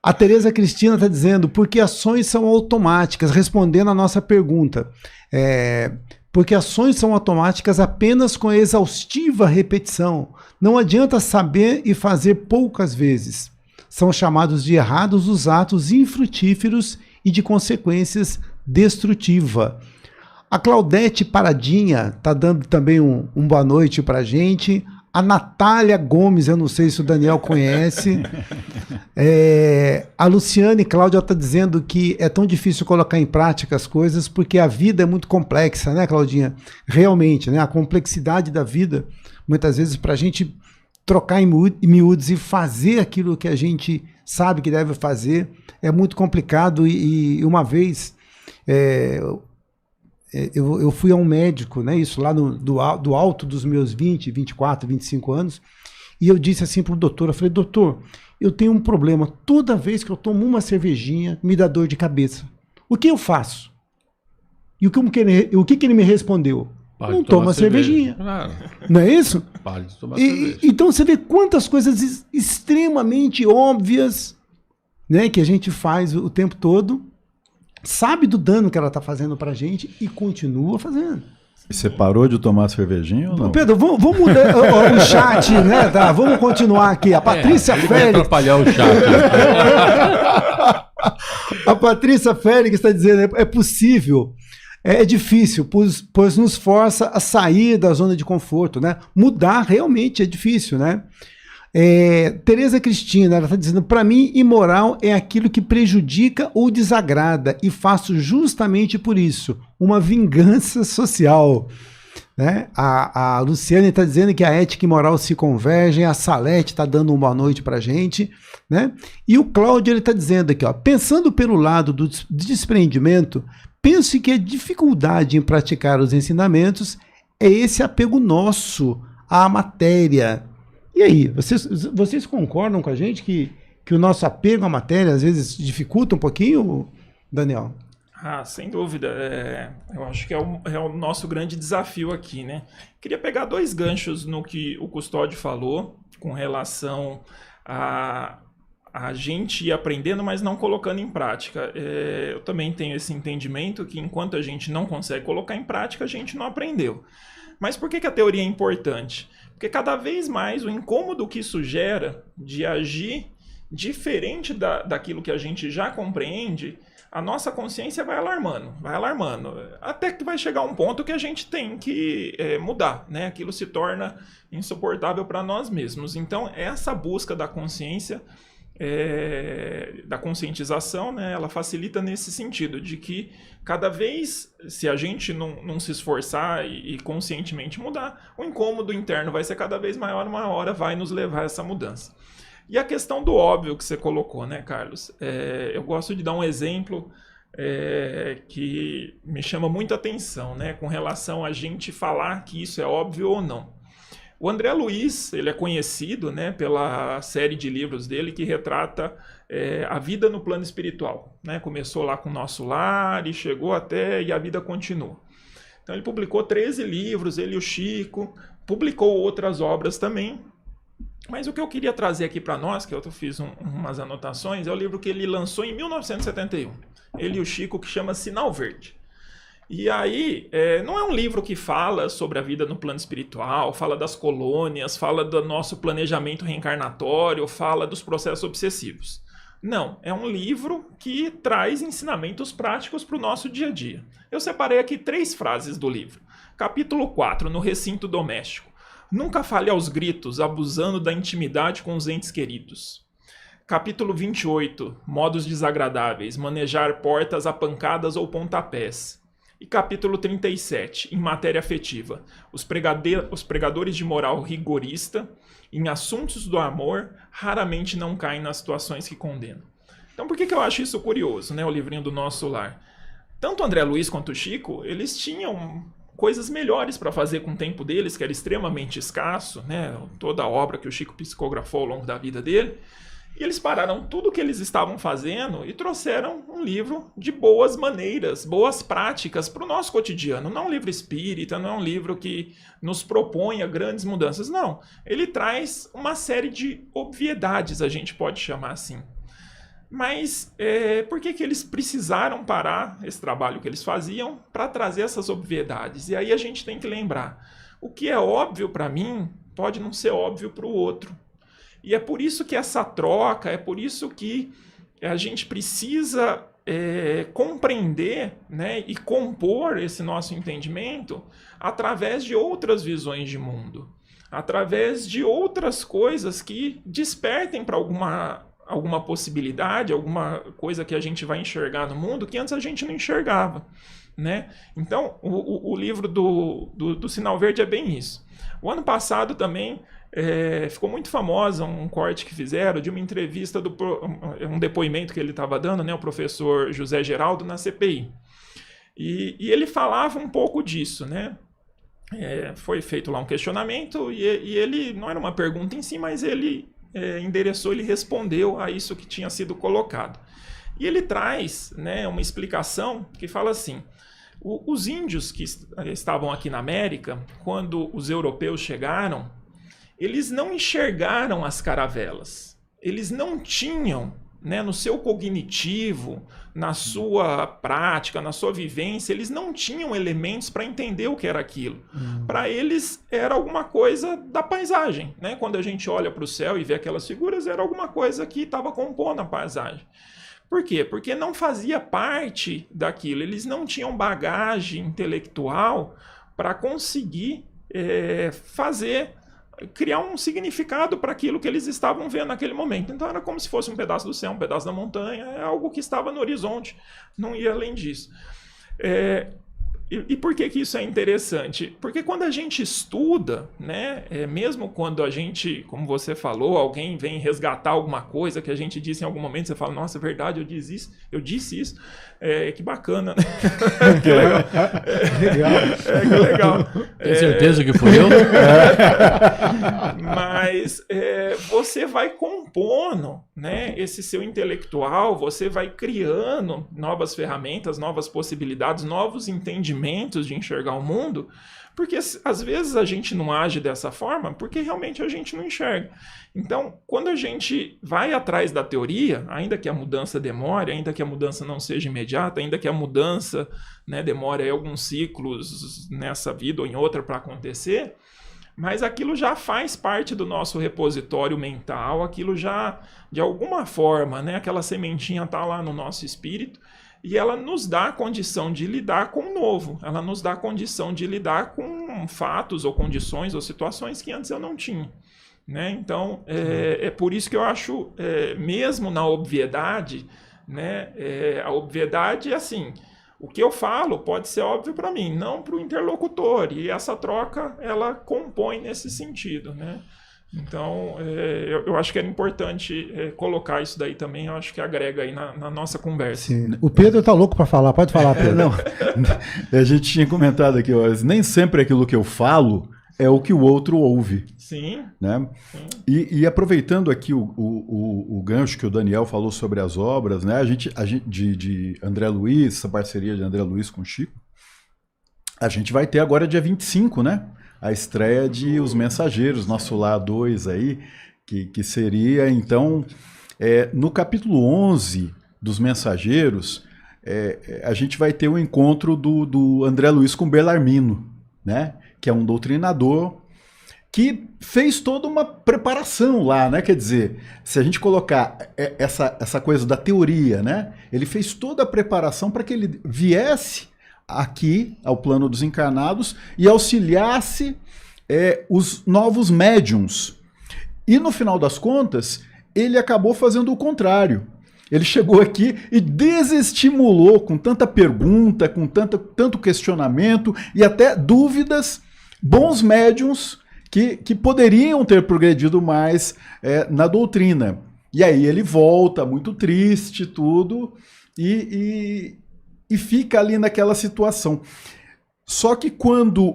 B: A Tereza Cristina está dizendo, porque ações são automáticas, respondendo a nossa pergunta. Porque ações são automáticas apenas com exaustiva repetição. Não adianta saber e fazer poucas vezes. São chamados de errados os atos infrutíferos e de consequências destrutivas. A Claudete Paradinha está dando também um boa noite para a gente. A Natália Gomes, eu não sei se o Daniel conhece. A Luciane Cláudia está dizendo que é tão difícil colocar em prática as coisas porque a vida é muito complexa, né, Claudinha? Realmente, né? A complexidade da vida, muitas vezes, para a gente trocar em miúdos e fazer aquilo que a gente sabe que deve fazer, é muito complicado. E uma vez... Eu fui a um médico, né, isso lá do alto dos meus 20, 24, 25 anos, e eu disse assim para o doutor, eu falei, doutor, eu tenho um problema, toda vez que eu tomo uma cervejinha, me dá dor de cabeça. O que eu faço? E o que ele me respondeu? Não toma cervejinha.
D: Claro.
B: Não é isso?
D: Pare de tomar cerveja.
B: Então você vê quantas coisas extremamente óbvias, né, que a gente faz o tempo todo, sabe do dano que ela está fazendo pra gente e continua fazendo.
F: Você parou de tomar cervejinha ou não?
B: Pedro, vamos mudar o chat, né? Tá, vamos continuar aqui. A Patrícia Félix.
D: Vai atrapalhar o chat.
B: A Patrícia Félix está dizendo, é possível, é difícil, pois nos força a sair da zona de conforto, né? Mudar realmente é difícil, né? Tereza Cristina, ela está dizendo, para mim, imoral é aquilo que prejudica ou desagrada e faço justamente por isso, uma vingança social. Né? A Luciane está dizendo que a ética e moral se convergem, a Salete está dando uma boa noite para a gente, né? E o Cláudio está dizendo aqui, ó, pensando pelo lado do desprendimento, penso que a dificuldade em praticar os ensinamentos é esse apego nosso à matéria. E aí, vocês concordam com a gente que o nosso apego à matéria às vezes dificulta um pouquinho, Daniel?
C: Sem dúvida. Eu acho que é o nosso grande desafio aqui, né? Queria pegar dois ganchos no que o Custódio falou com relação a gente ir aprendendo, mas não colocando em prática. Eu também tenho esse entendimento que enquanto a gente não consegue colocar em prática, a gente não aprendeu. Mas por que a teoria é importante? Porque cada vez mais o incômodo que isso gera de agir diferente daquilo que a gente já compreende, a nossa consciência vai alarmando, até que vai chegar um ponto que a gente tem que mudar, né? Aquilo se torna insuportável para nós mesmos. Então, essa busca da consciência, da conscientização, né? Ela facilita nesse sentido, de que cada vez, se a gente não se esforçar e conscientemente mudar, o incômodo interno vai ser cada vez maior, uma hora vai nos levar a essa mudança. E a questão do óbvio que você colocou, né, Carlos? Eu gosto de dar um exemplo que me chama muita atenção, né, com relação a gente falar que isso é óbvio ou não. O André Luiz, ele é conhecido, né, pela série de livros dele que retrata a vida no plano espiritual. Né? Começou lá com o Nosso Lar e chegou até e a vida continua. Então ele publicou 13 livros, ele e o Chico, publicou outras obras também. Mas o que eu queria trazer aqui para nós, que eu fiz umas anotações, é o livro que ele lançou em 1971. Ele e o Chico, que chama Sinal Verde. E aí, não é um livro que fala sobre a vida no plano espiritual, fala das colônias, fala do nosso planejamento reencarnatório, fala dos processos obsessivos. Não, é um livro que traz ensinamentos práticos para o nosso dia a dia. Eu separei aqui 3 frases do livro. Capítulo 4, no recinto doméstico. Nunca fale aos gritos, abusando da intimidade com os entes queridos. Capítulo 28, modos desagradáveis, manejar portas a pancadas ou pontapés. E capítulo 37, em matéria afetiva, os pregadores de moral rigorista, em assuntos do amor, raramente não caem nas situações que condenam. Então por que eu acho isso curioso, né, o livrinho do Nosso Lar? Tanto o André Luiz quanto o Chico, eles tinham coisas melhores para fazer com o tempo deles, que era extremamente escasso, né, toda a obra que o Chico psicografou ao longo da vida dele, E eles pararam tudo o que eles estavam fazendo e trouxeram um livro de boas maneiras, boas práticas para o nosso cotidiano. Não é um livro espírita, não é um livro que nos proponha grandes mudanças, não. Ele traz uma série de obviedades, a gente pode chamar assim. Mas por que eles precisaram parar esse trabalho que eles faziam para trazer essas obviedades? E aí a gente tem que lembrar, o que é óbvio para mim pode não ser óbvio para o outro. E é por isso que essa troca, é por isso que a gente precisa compreender, né, e compor esse nosso entendimento através de outras visões de mundo, através de outras coisas que despertem para alguma possibilidade, alguma coisa que a gente vai enxergar no mundo que antes a gente não enxergava, né? Então, o livro do Sinal Verde é bem isso. O ano passado também ficou muito famosa um corte que fizeram de uma entrevista, um depoimento que ele estava dando, né, o professor José Geraldo, na CPI. E ele falava um pouco disso, né? Foi feito lá um questionamento e ele, não era uma pergunta em si, mas ele endereçou, ele respondeu a isso que tinha sido colocado. E ele traz, né, uma explicação que fala assim: os índios que estavam aqui na América, quando os europeus chegaram, eles não enxergaram as caravelas. Eles não tinham, né, no seu cognitivo, na sua prática, na sua vivência, eles não tinham elementos para entender o que era aquilo. Para eles era alguma coisa da paisagem, né? Quando a gente olha para o céu e vê aquelas figuras, era alguma coisa que estava compondo a paisagem. Por quê? Porque não fazia parte daquilo. Eles não tinham bagagem intelectual para conseguir criar um significado para aquilo que eles estavam vendo naquele momento. Então era como se fosse um pedaço do céu, um pedaço da montanha, algo que estava no horizonte, não ia além disso. E por que isso é interessante? Porque quando a gente estuda, né, mesmo quando a gente, como você falou, alguém vem resgatar alguma coisa que a gente disse em algum momento, você fala, nossa, é verdade, eu disse isso, que bacana, né? Que legal. Que legal.
D: Tem certeza que fui eu?
C: Mas você vai compondo, né, esse seu intelectual, você vai criando novas ferramentas, novas possibilidades, novos entendimentos de enxergar o mundo, porque às vezes a gente não age dessa forma porque realmente a gente não enxerga. Então, quando a gente vai atrás da teoria, ainda que a mudança demore, ainda que a mudança não seja imediata, ainda que a mudança, né, demore aí alguns ciclos nessa vida ou em outra para acontecer, mas aquilo já faz parte do nosso repositório mental, aquilo já, de alguma forma, né, aquela sementinha está lá no nosso espírito, e ela nos dá a condição de lidar com o novo, ela nos dá a condição de lidar com fatos ou condições ou situações que antes eu não tinha, né? Então, é por isso que eu acho, mesmo na obviedade, né, a obviedade é assim, o que eu falo pode ser óbvio para mim, não para o interlocutor, e essa troca, ela compõe nesse sentido, né? Então, eu acho que era importante colocar isso daí também, eu acho que agrega aí na nossa conversa.
B: Sim. O Pedro tá louco para falar, pode falar, Pedro.
F: Não, a gente tinha comentado aqui, ó, nem sempre aquilo que eu falo é o que o outro ouve.
C: Sim.
F: Né?
C: Sim.
F: E aproveitando aqui o gancho que o Daniel falou sobre as obras, né? A gente de André Luiz, essa parceria de André Luiz com o Chico, a gente vai ter agora dia 25, né? A estreia de Os Mensageiros, nosso Lá 2 aí, que seria, então, no capítulo 11 dos Mensageiros, a gente vai ter o encontro do André Luiz com Bellarmino, né? Que é um doutrinador que fez toda uma preparação lá, né? Quer dizer, se a gente colocar essa coisa da teoria, né? Ele fez toda a preparação para que ele viesse aqui ao plano dos encarnados e auxiliasse os novos médiums. E no final das contas, ele acabou fazendo o contrário. Ele chegou aqui e desestimulou com tanta pergunta, com tanto questionamento e até dúvidas, bons médiums que poderiam ter progredido mais na doutrina. E aí ele volta muito triste, tudo, e fica ali naquela situação. Só que quando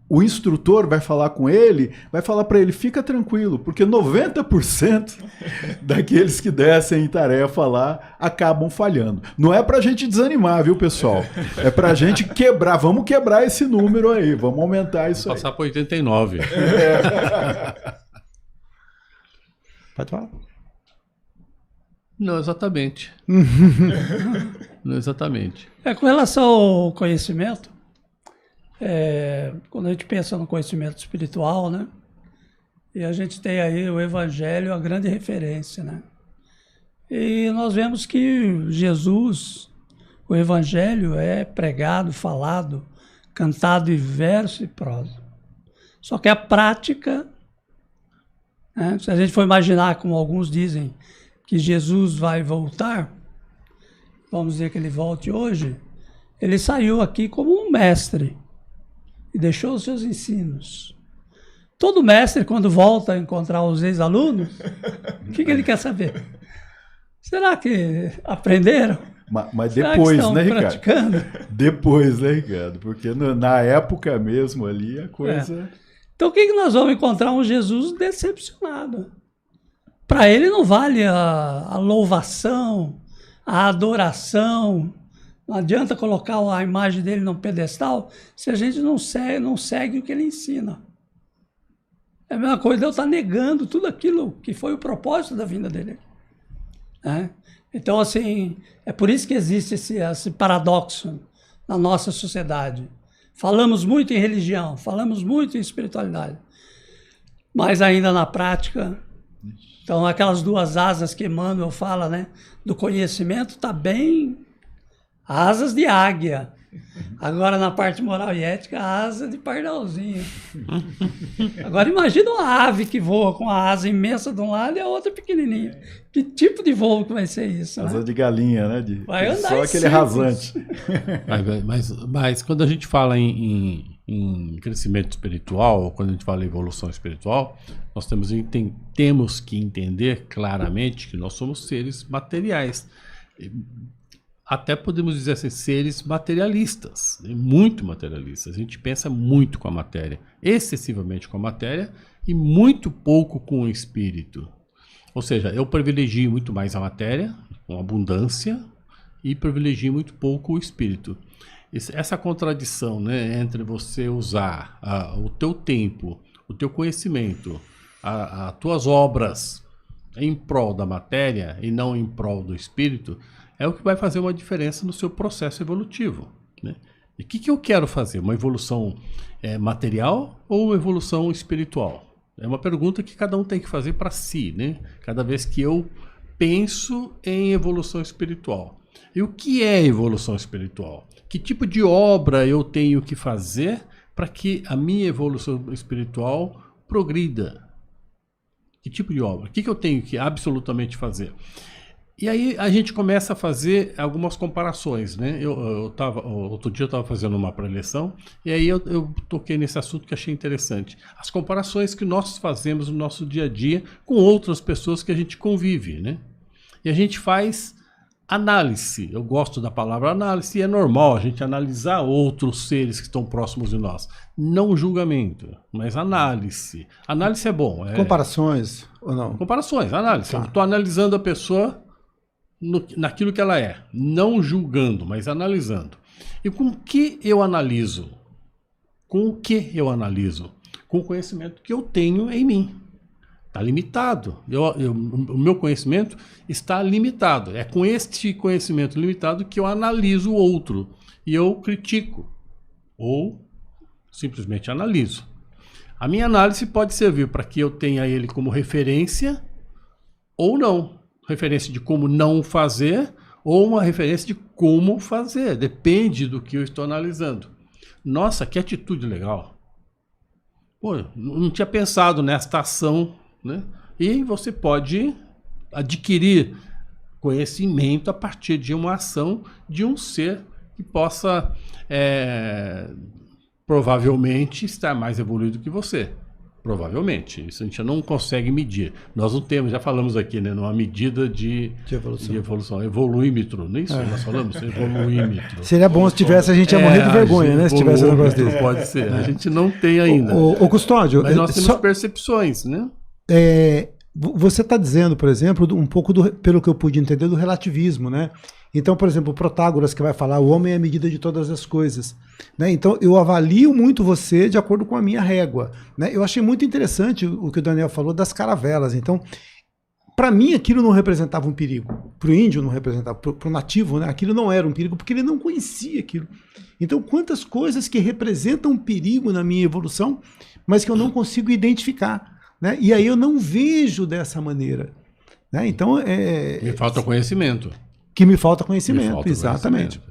F: o instrutor vai falar com ele, vai falar para ele, fica tranquilo, porque 90% daqueles que descem em tarefa lá acabam falhando. Não é para a gente desanimar, viu, pessoal? É para a gente quebrar, vamos quebrar esse número aí, vamos aumentar isso aí.
D: Passar para 89.
B: Pode falar.
D: Não, exatamente. Não, exatamente.
E: Com relação ao conhecimento, quando a gente pensa no conhecimento espiritual, né? E a gente tem aí o Evangelho, a grande referência, né? E nós vemos que Jesus, o Evangelho é pregado, falado, cantado em verso e prosa. Só que a prática, né? Se a gente for imaginar, como alguns dizem, que Jesus vai voltar, vamos dizer que ele volte hoje, ele saiu aqui como um mestre e deixou os seus ensinos. Todo mestre, quando volta a encontrar os ex-alunos, o que ele quer saber? Será que aprenderam?
F: Mas
E: Será
F: depois,
E: que
F: né, Ricardo?
E: praticando?
F: Depois, né, Ricardo? Porque na época mesmo ali, a coisa...
E: Então, o que nós vamos encontrar? Um Jesus decepcionado. Para ele não vale a louvação, a adoração. Não adianta colocar a imagem dele num pedestal se a gente não segue o que ele ensina. É a mesma coisa de eu estar negando tudo aquilo que foi o propósito da vinda dele. Então, assim, é por isso que existe esse paradoxo na nossa sociedade. Falamos muito em religião, falamos muito em espiritualidade, mas ainda na prática... Então, aquelas duas asas que Emmanuel fala, né, do conhecimento, está bem asas de águia. Agora, na parte moral e ética, asa de pardalzinho. Agora, imagina uma ave que voa com a asa imensa de um lado e a outra pequenininha. Que tipo de voo que vai ser isso?
F: Asa
E: né?
F: de galinha, né?
E: Vai andar
F: só aquele rasante.
D: Mas quando a gente fala em crescimento espiritual, ou quando a gente fala em evolução espiritual, nós temos que entender claramente que nós somos seres materiais. Até podemos dizer assim, seres materialistas, muito materialistas. A gente pensa muito com a matéria, excessivamente com a matéria e muito pouco com o espírito. Ou seja, eu privilegio muito mais a matéria, com abundância, e privilegio muito pouco o espírito. Essa contradição, né, entre você usar o teu tempo, o teu conhecimento, as tuas obras em prol da matéria e não em prol do espírito, é o que vai fazer uma diferença no seu processo evolutivo, né? E o que eu quero fazer? Uma evolução material ou uma evolução espiritual? É uma pergunta que cada um tem que fazer para si, né? Cada vez que eu penso em evolução espiritual. E o que é evolução espiritual? Que tipo de obra eu tenho que fazer para que a minha evolução espiritual progrida? Que tipo de obra? O que eu tenho que absolutamente fazer? E aí a gente começa a fazer algumas comparações, né? Outro dia eu estava fazendo uma preleção e aí eu toquei nesse assunto que achei interessante. As comparações que nós fazemos no nosso dia a dia com outras pessoas que a gente convive, né? E a gente faz análise. Eu gosto da palavra análise e é normal a gente analisar outros seres que estão próximos de nós. Não julgamento, mas análise. Análise é bom.
B: Comparações ou não?
D: Comparações, análise.
B: Tá.
D: Eu estou analisando a pessoa naquilo que ela é, não julgando, mas analisando. E com que eu analiso? Com o que eu analiso? Com o conhecimento que eu tenho em mim. Está limitado. O meu conhecimento está limitado. É com este conhecimento limitado que eu analiso o outro. E eu critico. Ou simplesmente analiso. A minha análise pode servir para que eu tenha ele como referência ou não. Referência de como não fazer ou uma referência de como fazer. Depende do que eu estou analisando. Nossa, que atitude legal. Pô, não tinha pensado nesta ação, né? E você pode adquirir conhecimento a partir de uma ação de um ser que possa provavelmente estar mais evoluído que você. Provavelmente. Isso a gente não consegue medir. Nós não temos, já falamos aqui, né, numa medida de evolução. Evoluímetro, não é isso? Nós falamos? Evoluímetro.
B: Seria bom se tivesse, a gente ia morrer de vergonha, né? Se tivesse um negócio desse.
D: Pode ser. A gente não tem ainda.
B: O Custódio...
D: Mas nós temos percepções, né?
B: Você está dizendo, por exemplo, um pouco, pelo que eu pude entender, do relativismo, né? Então, por exemplo, o Protágoras que vai falar, o homem é a medida de todas as coisas. Né? Então, eu avalio muito você de acordo com a minha régua. Né? Eu achei muito interessante o que o Daniel falou das caravelas. Então, para mim, aquilo não representava um perigo. Para o índio não representava, para o nativo, né? Aquilo não era um perigo, porque ele não conhecia aquilo. Então, quantas coisas que representam um perigo na minha evolução, mas que eu não consigo identificar. Né? E aí eu não vejo dessa maneira. Né? Então,
D: me falta conhecimento.
B: Que me falta conhecimento, exatamente.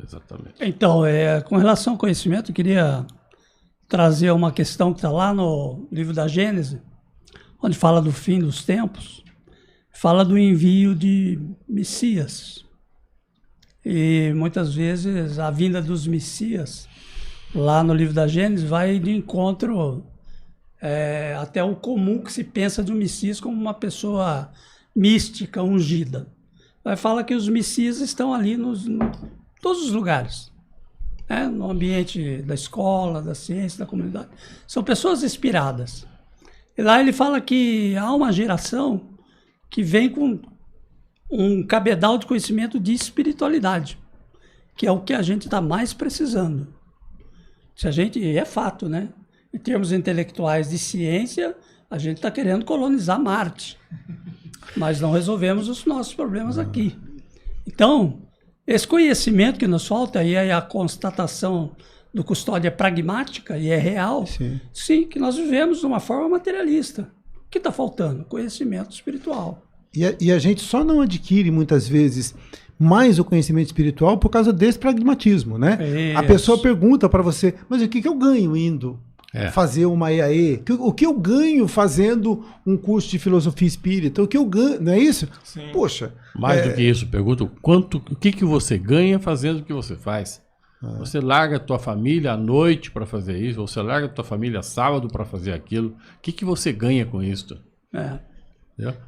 E: Então, com relação ao conhecimento, eu queria trazer uma questão que está lá no livro da Gênesis, onde fala do fim dos tempos, fala do envio de Messias. E muitas vezes a vinda dos Messias, lá no livro da Gênesis, vai de encontro até o comum que se pensa de um Messias como uma pessoa mística, ungida. Vai falar que os Messias estão ali em todos os lugares, né? No ambiente da escola, da ciência, da comunidade. São pessoas inspiradas. E lá ele fala que há uma geração que vem com um cabedal de conhecimento de espiritualidade, que é o que a gente está mais precisando. Se a gente, é fato, né? Em termos intelectuais de ciência, a gente está querendo colonizar Marte. Mas não resolvemos os nossos problemas aqui. Então, esse conhecimento que nos falta, e aí a constatação do Custódio é pragmática e é real, sim, que nós vivemos de uma forma materialista. O que está faltando? Conhecimento espiritual.
B: E a gente só não adquire, muitas vezes, mais o conhecimento espiritual por causa desse pragmatismo, né?
E: Isso.
B: A pessoa pergunta para você, mas o que eu ganho indo fazer uma EAE? O que eu ganho fazendo um curso de filosofia espírita? O que eu ganho, não é isso?
C: Sim.
B: Poxa.
D: Mais do que isso, pergunta o que você ganha fazendo o que você faz. Você larga a tua família à noite para fazer isso, você larga a tua família sábado para fazer aquilo. O que você ganha com isso?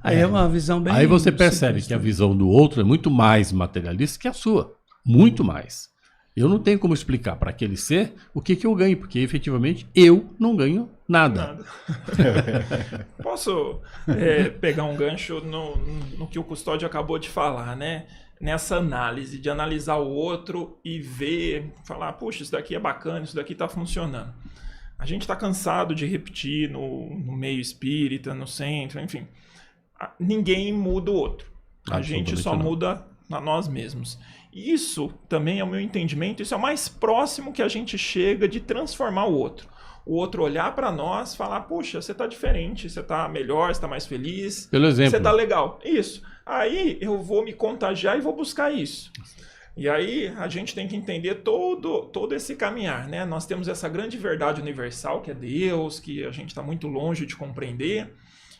E: Aí é uma visão bem...
D: Aí você percebe que a visão do outro é muito mais materialista que a sua. Muito mais. Eu não tenho como explicar para aquele ser o que eu ganho, porque efetivamente eu não ganho nada.
C: Posso pegar um gancho no que o Custódio acabou de falar, né? Nessa análise, de analisar o outro e ver, falar, puxa, isso daqui é bacana, isso daqui está funcionando. A gente está cansado de repetir no meio espírita, no centro, enfim. Ninguém muda o outro. A gente só muda a nós mesmos. Isso também é o meu entendimento, isso é o mais próximo que a gente chega de transformar o outro. O outro olhar para nós, falar, puxa, você está diferente, você está melhor, você está mais feliz.
D: Pelo exemplo.
C: Você está legal. Isso. Aí eu vou me contagiar e vou buscar isso. E aí a gente tem que entender todo esse caminhar, né? Nós temos essa grande verdade universal, que é Deus, que a gente está muito longe de compreender.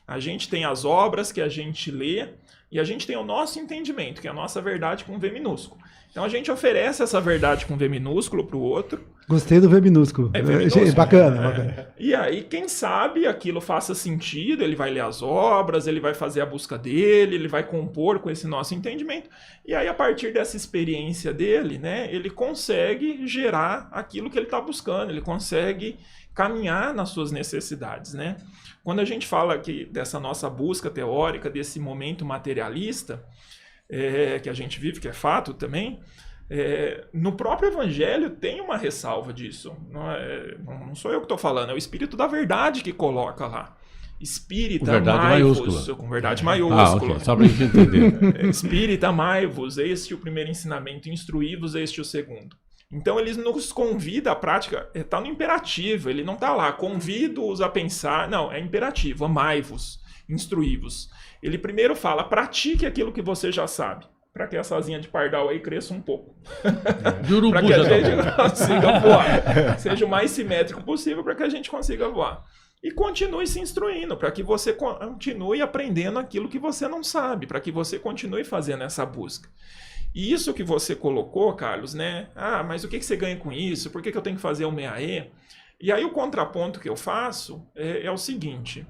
C: A gente tem as obras que a gente lê, e a gente tem o nosso entendimento, que é a nossa verdade com V minúsculo. Então a gente oferece essa verdade com V minúsculo para o outro.
B: Gostei do V minúsculo.
C: V minúsculo.
B: Bacana.
C: E aí, quem sabe aquilo faça sentido, ele vai ler as obras, ele vai fazer a busca dele, ele vai compor com esse nosso entendimento. E aí, a partir dessa experiência dele, né, ele consegue gerar aquilo que ele está buscando, ele consegue caminhar nas suas necessidades, né? Quando a gente fala aqui dessa nossa busca teórica, desse momento materialista, que a gente vive, que é fato também, no próprio Evangelho tem uma ressalva disso. Não sou eu que estou falando, é o Espírito da Verdade que coloca lá. Espírita, amai-vos, com verdade maiúscula.
D: Okay. Só para a gente entender.
C: Espírita, amai-vos, este é o primeiro ensinamento, instruí-vos, este é o segundo. Então ele nos convida à prática, está no imperativo, ele não está lá, convido-os a pensar, não, é imperativo, amai-vos, instruí-vos. Ele primeiro fala, pratique aquilo que você já sabe, para que essa asinha de pardal aí cresça um pouco. Para que a gente consiga voar, seja o mais simétrico possível para que a gente consiga voar. E continue se instruindo, para que você continue aprendendo aquilo que você não sabe, para que você continue fazendo essa busca. E isso que você colocou, Carlos, né? Ah, mas o que você ganha com isso? Por que eu tenho que fazer uma EAE? E aí o contraponto que eu faço é o seguinte,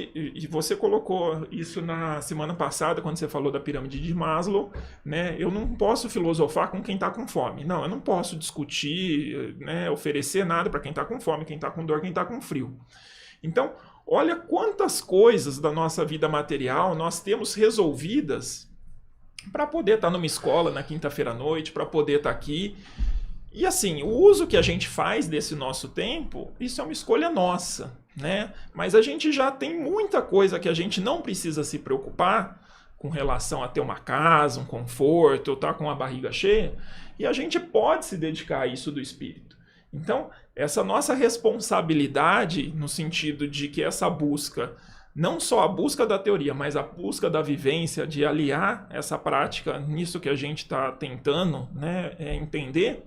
C: e você colocou isso na semana passada, quando você falou da pirâmide de Maslow, né? Eu não posso filosofar com quem está com fome. Não, eu não posso discutir, né, oferecer nada para quem está com fome, quem está com dor, quem está com frio. Então, olha quantas coisas da nossa vida material nós temos resolvidas para poder estar numa escola na quinta-feira à noite, para poder estar aqui. E assim, o uso que a gente faz desse nosso tempo, isso é uma escolha nossa, né? Mas a gente já tem muita coisa que a gente não precisa se preocupar com relação a ter uma casa, um conforto, ou estar com a barriga cheia, e a gente pode se dedicar a isso do espírito. Então, essa nossa responsabilidade, no sentido de que essa busca, não só a busca da teoria, mas a busca da vivência, de aliar essa prática nisso que a gente está tentando, né, entender,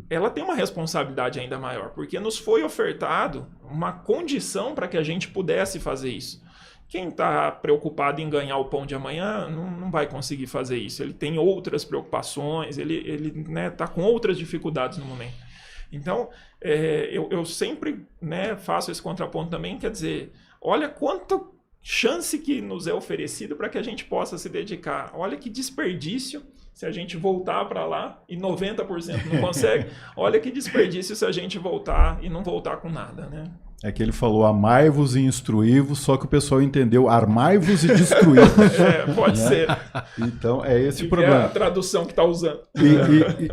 C: ela tem uma responsabilidade ainda maior, porque nos foi ofertado uma condição para que a gente pudesse fazer isso. Quem está preocupado em ganhar o pão de amanhã não vai conseguir fazer isso. Ele tem outras preocupações, ele né, tá com outras dificuldades no momento. Então, eu sempre, né, faço esse contraponto também, quer dizer, olha quanta chance que nos é oferecido para que a gente possa se dedicar. Olha que desperdício se a gente voltar para lá e 90% não consegue. Olha que desperdício se a gente voltar e não voltar com nada, né?
F: É que ele falou amai-vos e instruí-vos, só que o pessoal entendeu armai-vos e destruí-vos.
C: Pode ser.
F: Então, é esse o problema.
C: É a tradução que está usando.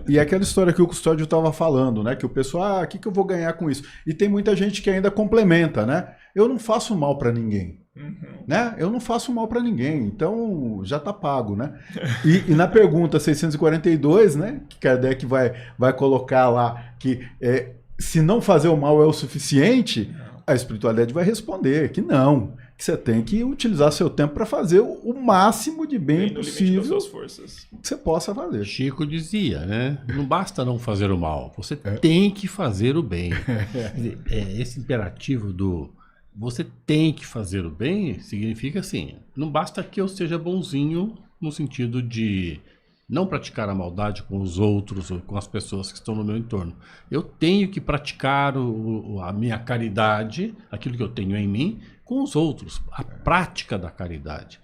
F: E aquela história que o Custódio estava falando, né? Que o pessoal, o que eu vou ganhar com isso? E tem muita gente que ainda complementa, né? Eu não faço mal para ninguém.
C: Uhum.
F: Né? Eu não faço mal para ninguém, então já está pago, né? E na pergunta 642, né? Que Kardec vai colocar lá que se não fazer o mal é o suficiente, a espiritualidade vai responder que não, que você tem que utilizar seu tempo para fazer o máximo de bem possível
C: das suas forças.
F: que você possa fazer.
D: Chico dizia, né? Não basta não fazer o mal, você tem que fazer o bem. Quer dizer, esse imperativo do você tem que fazer o bem significa assim, não basta que eu seja bonzinho no sentido de não praticar a maldade com os outros ou com as pessoas que estão no meu entorno. Eu tenho que praticar a minha caridade, aquilo que eu tenho em mim, com os outros. A prática da caridade,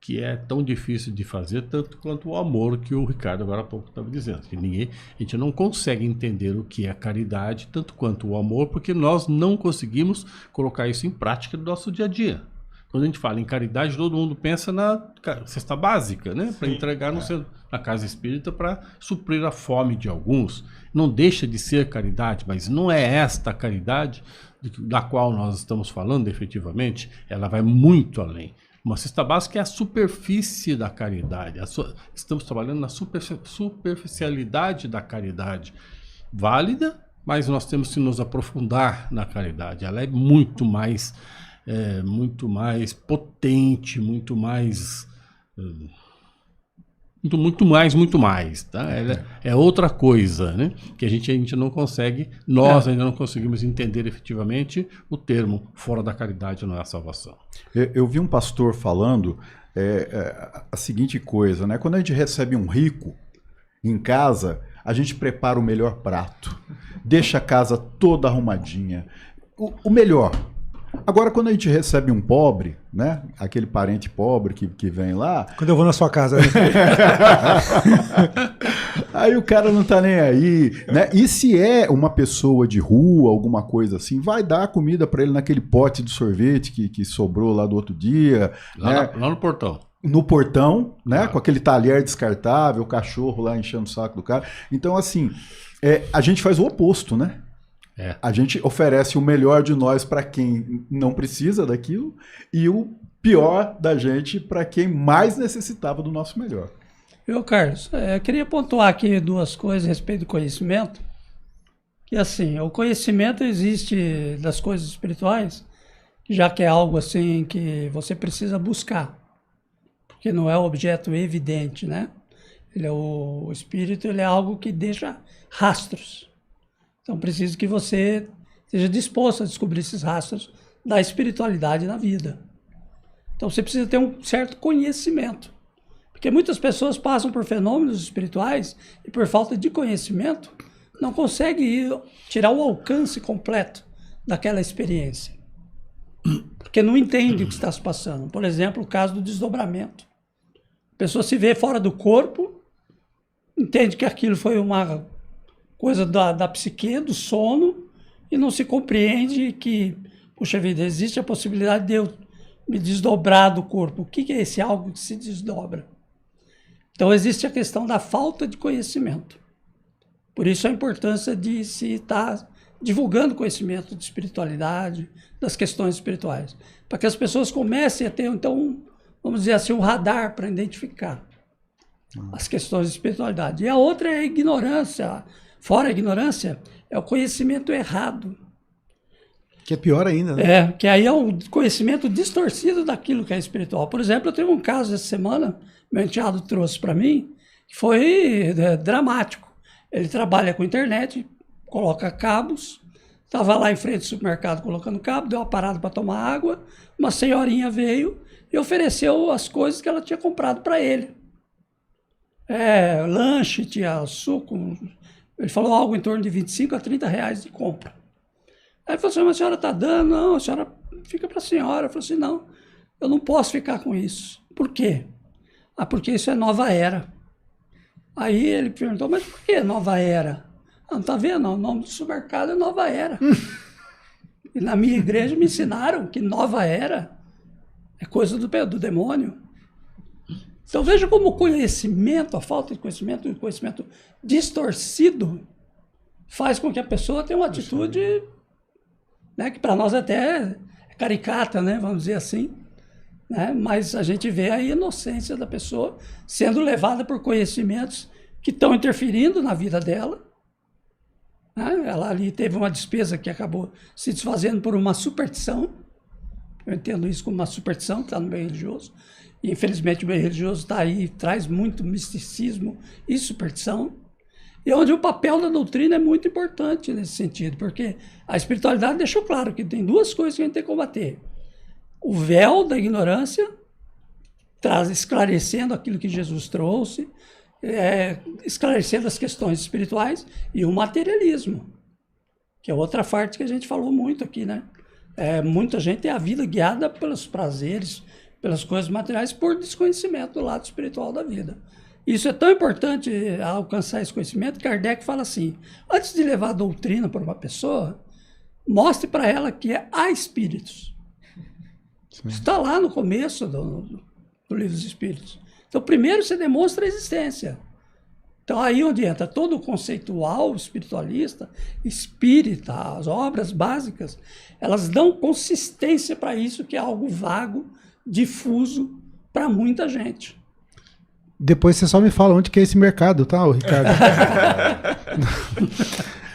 D: que é tão difícil de fazer, tanto quanto o amor que o Ricardo agora há pouco estava dizendo. Que a gente não consegue entender o que é caridade, tanto quanto o amor, porque nós não conseguimos colocar isso em prática no nosso dia a dia. Quando a gente fala em caridade, todo mundo pensa na cesta básica, né? Para entregar na casa espírita para suprir a fome de alguns. Não deixa de ser caridade, mas não é esta caridade da qual nós estamos falando efetivamente. Ela vai muito além. Uma cesta básica é a superfície da caridade. Estamos trabalhando na superficialidade da caridade. Válida, mas nós temos que nos aprofundar na caridade. Ela é muito mais potente, muito mais, tá? Ela é outra coisa, né? Que a gente não consegue, nós ainda não conseguimos entender efetivamente o termo fora da caridade não é a salvação.
F: Eu vi um pastor falando a seguinte coisa, né? Quando a gente recebe um rico em casa, a gente prepara o melhor prato, deixa a casa toda arrumadinha, o melhor. Agora, quando a gente recebe um pobre, né? Aquele parente pobre que vem lá...
B: Quando eu vou na sua casa, né?
F: Aí o cara não tá nem aí, né? E se é uma pessoa de rua, alguma coisa assim, vai dar comida para ele naquele pote de sorvete que sobrou lá do outro dia.
D: Lá no portão.
F: No portão, né? Com aquele talher descartável, o cachorro lá enchendo o saco do cara. Então, assim, a gente faz o oposto, né? A gente oferece o melhor de nós para quem não precisa daquilo e o pior da gente para quem mais necessitava do nosso melhor.
E: Carlos, eu queria pontuar aqui duas coisas a respeito do conhecimento. Que assim, o conhecimento existe das coisas espirituais, já que é algo assim que você precisa buscar, porque não é um objeto evidente, né? O espírito ele é algo que deixa rastros. Então, preciso que você esteja disposto a descobrir esses rastros da espiritualidade na vida. Então, você precisa ter um certo conhecimento. Porque muitas pessoas passam por fenômenos espirituais e, por falta de conhecimento, não consegue tirar o alcance completo daquela experiência. Porque não entende o que está se passando. Por exemplo, o caso do desdobramento. A pessoa se vê fora do corpo, entende que aquilo foi uma coisa da psique, do sono, e não se compreende que, puxa vida, existe a possibilidade de eu me desdobrar do corpo. O que é esse algo que se desdobra? Então existe a questão da falta de conhecimento. Por isso a importância de se estar divulgando conhecimento de espiritualidade, das questões espirituais, para que as pessoas comecem a ter, então, vamos dizer assim, um radar para identificar as questões de espiritualidade. E a outra é a ignorância. Fora a ignorância, é o conhecimento errado.
B: Que é pior ainda, né?
E: É, que aí é um conhecimento distorcido daquilo que é espiritual. Por exemplo, eu tenho um caso essa semana, meu enteado trouxe para mim, que foi dramático. Ele trabalha com internet, coloca cabos, estava lá em frente do supermercado colocando cabo, deu uma parada para tomar água, uma senhorinha veio e ofereceu as coisas que ela tinha comprado para ele. Lanche, tinha suco, ele falou algo em torno de 25 a 30 reais de compra. Aí ele falou assim, mas a senhora está dando? Não, a senhora fica para a senhora. Eu falei assim, não, eu não posso ficar com isso. Por quê? Porque isso é nova era. Aí ele perguntou, mas por que nova era? Não está vendo? O nome do supermercado é Nova Era. E na minha igreja me ensinaram que nova era é coisa do demônio. Então veja como o conhecimento, a falta de conhecimento, o conhecimento distorcido faz com que a pessoa tenha uma atitude, né, que para nós até é caricata, né, vamos dizer assim, né, mas a gente vê a inocência da pessoa sendo levada por conhecimentos que estão interferindo na vida dela. Ela ali teve uma despesa que acabou se desfazendo por uma superstição. Eu entendo isso como uma superstição que está no meio religioso. E, infelizmente, o meio religioso está aí, traz muito misticismo e superstição. E onde o papel da doutrina é muito importante nesse sentido, porque a espiritualidade deixou claro que tem duas coisas que a gente tem que combater. O véu da ignorância, esclarecendo aquilo que Jesus trouxe, esclarecendo as questões espirituais, e o materialismo, que é outra parte que a gente falou muito aqui, né? Muita gente tem a vida guiada pelos prazeres, pelas coisas materiais, por desconhecimento do lado espiritual da vida. Isso é tão importante alcançar esse conhecimento, que Kardec fala assim, antes de levar a doutrina para uma pessoa, mostre para ela que há espíritos. Sim. Isso está lá no começo do Livro dos Espíritos. Então, primeiro você demonstra a existência. Então, aí onde entra todo o conceitual espiritualista, espírita, as obras básicas, elas dão consistência para isso, que é algo vago, difuso para muita gente.
B: Depois você só me fala onde que é esse mercado, tá, Ricardo?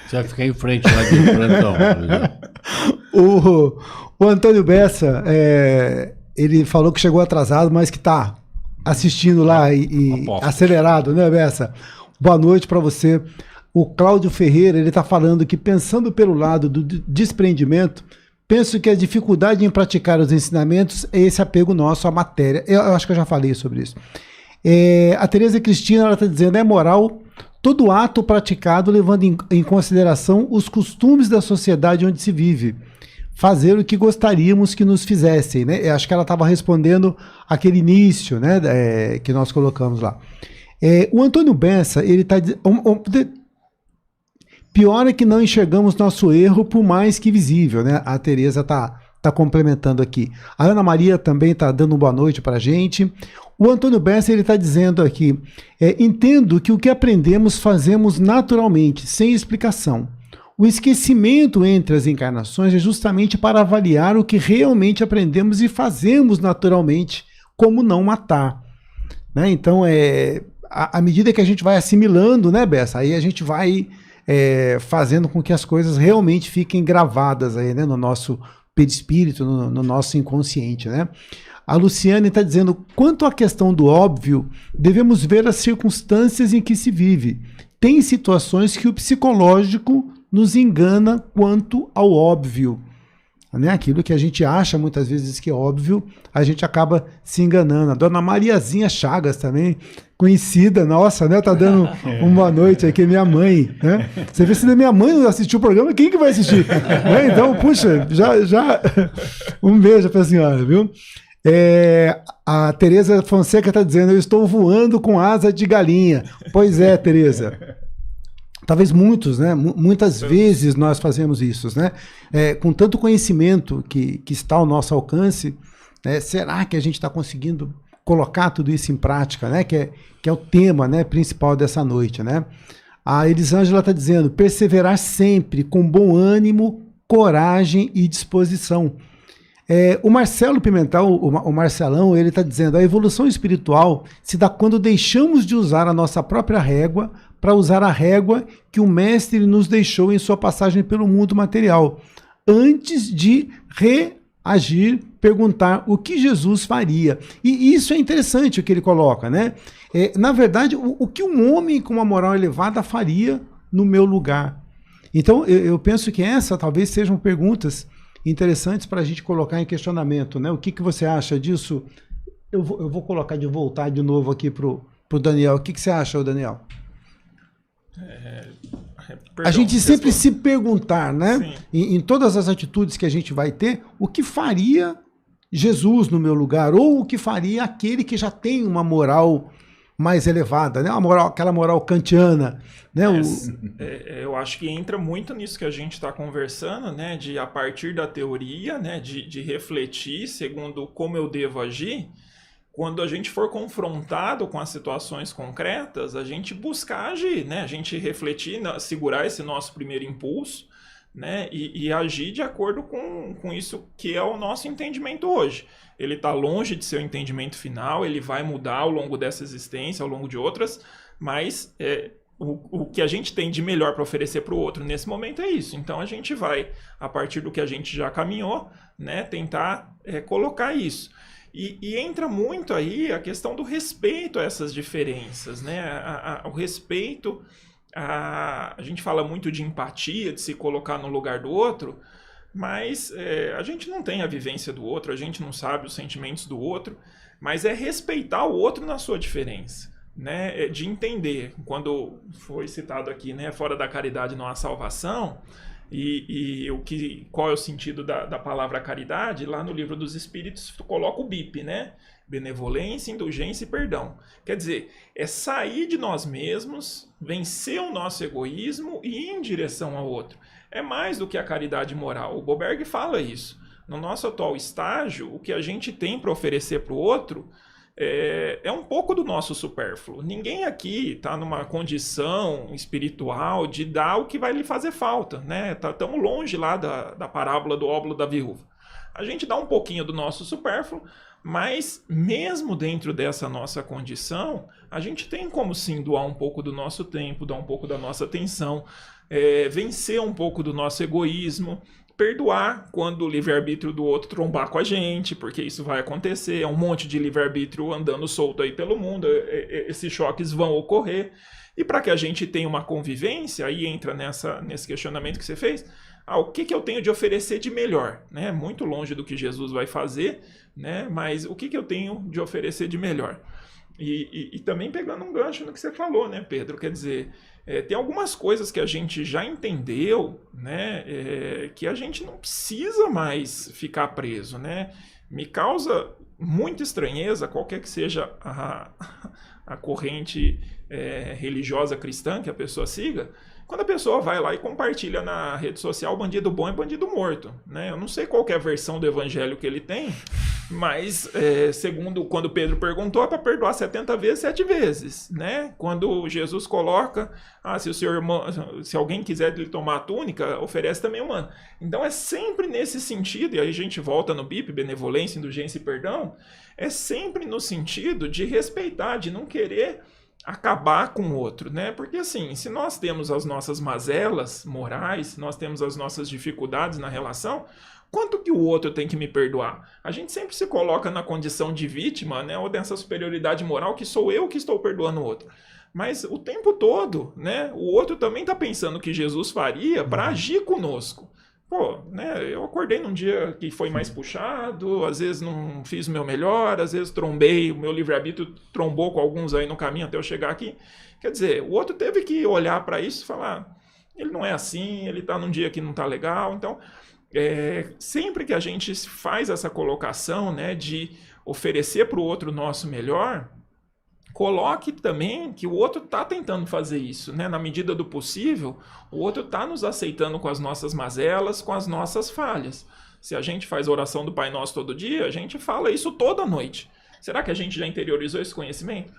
D: Você vai ficar em frente lá de plantão.
B: O Antônio Bessa, ele falou que chegou atrasado, mas que tá assistindo lá e acelerado, né, Bessa? Boa noite para você. O Cláudio Ferreira, ele está falando que, pensando pelo lado do desprendimento, penso que a dificuldade em praticar os ensinamentos é esse apego nosso à matéria. Eu acho que eu já falei sobre isso. A Tereza Cristina, ela está dizendo, é moral todo ato praticado levando em consideração os costumes da sociedade onde se vive. Fazer o que gostaríamos que nos fizessem, né? Eu acho que ela estava respondendo aquele início, né, que nós colocamos lá. O Antônio Bessa, ele está dizendo... Pior é que não enxergamos nosso erro, por mais que visível, né? A Tereza tá complementando aqui. A Ana Maria também está dando uma boa noite para a gente. O Antônio Bessa, ele está dizendo aqui, entendo que o que aprendemos fazemos naturalmente, sem explicação. O esquecimento entre as encarnações é justamente para avaliar o que realmente aprendemos e fazemos naturalmente, como não matar. Né? Então, à medida que a gente vai assimilando, né, Bessa, aí a gente vai fazendo com que as coisas realmente fiquem gravadas aí, né, no nosso perispírito, no nosso inconsciente, né? A Luciane está dizendo, quanto à questão do óbvio, devemos ver as circunstâncias em que se vive. Tem situações que o psicológico nos engana quanto ao óbvio. né? Aquilo que a gente acha muitas vezes que é óbvio, a gente acaba se enganando. A dona Mariazinha Chagas também, conhecida, nossa, né? Tá dando uma boa noite aqui, minha mãe, né? Você vê se minha mãe não assistiu o programa, quem que vai assistir? Né? Então, puxa, já um beijo pra senhora, viu? A Tereza Fonseca está dizendo, eu estou voando com asa de galinha. Pois é, Tereza. Talvez muitos, né? Muitas vezes nós fazemos isso, né? Com tanto conhecimento que está ao nosso alcance, né? Será que a gente está conseguindo colocar tudo isso em prática, né? Que é o tema, né, principal dessa noite, né? A Elisângela está dizendo, perseverar sempre com bom ânimo, coragem e disposição. O Marcelo Pimentel, o Marcelão, ele está dizendo, a evolução espiritual se dá quando deixamos de usar a nossa própria régua para usar a régua que o mestre nos deixou em sua passagem pelo mundo material, antes de reagir, perguntar o que Jesus faria. E isso é interessante o que ele coloca, né? Na verdade, o que um homem com uma moral elevada faria no meu lugar? Então, eu penso que essa talvez sejam perguntas interessantes para a gente colocar em questionamento, né? O que você acha disso? Eu vou colocar de voltar de novo aqui para o Daniel. O que você acha, Daniel?
C: Perdão,
B: a gente sempre se perguntar, né? Em todas as atitudes que a gente vai ter, o que faria Jesus no meu lugar? Ou o que faria aquele que já tem uma moral mais elevada, né? Aquela moral kantiana, né?
C: Eu acho que entra muito nisso que a gente está conversando, né? De a partir da teoria, né? De refletir segundo como eu devo agir. Quando a gente for confrontado com as situações concretas, a gente buscar agir, né? A gente refletir, segurar esse nosso primeiro impulso, né? E agir de acordo com isso que é o nosso entendimento hoje. Ele está longe de ser o entendimento final, ele vai mudar ao longo dessa existência, ao longo de outras, mas o que a gente tem de melhor para oferecer para o outro nesse momento é isso. Então a gente vai, a partir do que a gente já caminhou, né? Tentar colocar isso. E entra muito aí a questão do respeito a essas diferenças, né? O respeito, a gente fala muito de empatia, de se colocar no lugar do outro, mas a gente não tem a vivência do outro, a gente não sabe os sentimentos do outro, mas é respeitar o outro na sua diferença, né? De entender, quando foi citado aqui, né? Fora da caridade não há salvação. Qual é o sentido da palavra caridade? Lá no Livro dos Espíritos, tu coloca o BIP, né? Benevolência, indulgência e perdão. Quer dizer, é sair de nós mesmos, vencer o nosso egoísmo e ir em direção ao outro. É mais do que a caridade moral. O Boberg fala isso. No nosso atual estágio, o que a gente tem para oferecer para o outro é um pouco do nosso supérfluo. Ninguém aqui está numa condição espiritual de dar o que vai lhe fazer falta, né? Estamos longe lá da parábola do óbolo da viúva. A gente dá um pouquinho do nosso supérfluo, mas mesmo dentro dessa nossa condição, a gente tem como sim doar um pouco do nosso tempo, dar um pouco da nossa atenção, vencer um pouco do nosso egoísmo, perdoar quando o livre-arbítrio do outro trombar com a gente, porque isso vai acontecer, é um monte de livre-arbítrio andando solto aí pelo mundo, esses choques vão ocorrer, e para que a gente tenha uma convivência, aí entra nesse questionamento que você fez, o que eu tenho de oferecer de melhor, né? Muito longe do que Jesus vai fazer, né? Mas o que eu tenho de oferecer de melhor? E também pegando um gancho no que você falou, né, Pedro? Quer dizer, tem algumas coisas que a gente já entendeu, né, que a gente não precisa mais ficar preso, né? Me causa muita estranheza, qualquer que seja a corrente religiosa cristã que a pessoa siga, quando a pessoa vai lá e compartilha na rede social bandido bom é bandido morto, né? Eu não sei qual que é a versão do evangelho que ele tem, mas segundo quando Pedro perguntou, é para perdoar 70 vezes, 7 vezes, né? Quando Jesus coloca, se alguém quiser lhe tomar a túnica, oferece também uma. Então é sempre nesse sentido, e aí a gente volta no BIP, benevolência, indulgência e perdão, é sempre no sentido de respeitar, de não querer acabar com o outro, né? Porque assim, se nós temos as nossas mazelas morais, nós temos as nossas dificuldades na relação, quanto que o outro tem que me perdoar? A gente sempre se coloca na condição de vítima, né? Ou dessa superioridade moral que sou eu que estou perdoando o outro. Mas o tempo todo, né? O outro também está pensando o que Jesus faria para agir conosco. pô, né, eu acordei num dia que foi mais puxado, às vezes não fiz o meu melhor, às vezes trombei, o meu livre-arbítrio trombou com alguns aí no caminho até eu chegar aqui. Quer dizer, o outro teve que olhar para isso e falar, ele não é assim, ele está num dia que não está legal. Então, sempre que a gente faz essa colocação, né, de oferecer para o outro o nosso melhor, coloque também que o outro está tentando fazer isso, né? Na medida do possível, o outro está nos aceitando com as nossas mazelas, com as nossas falhas. Se a gente faz a oração do Pai Nosso todo dia, a gente fala isso toda noite. Será que a gente já interiorizou esse conhecimento?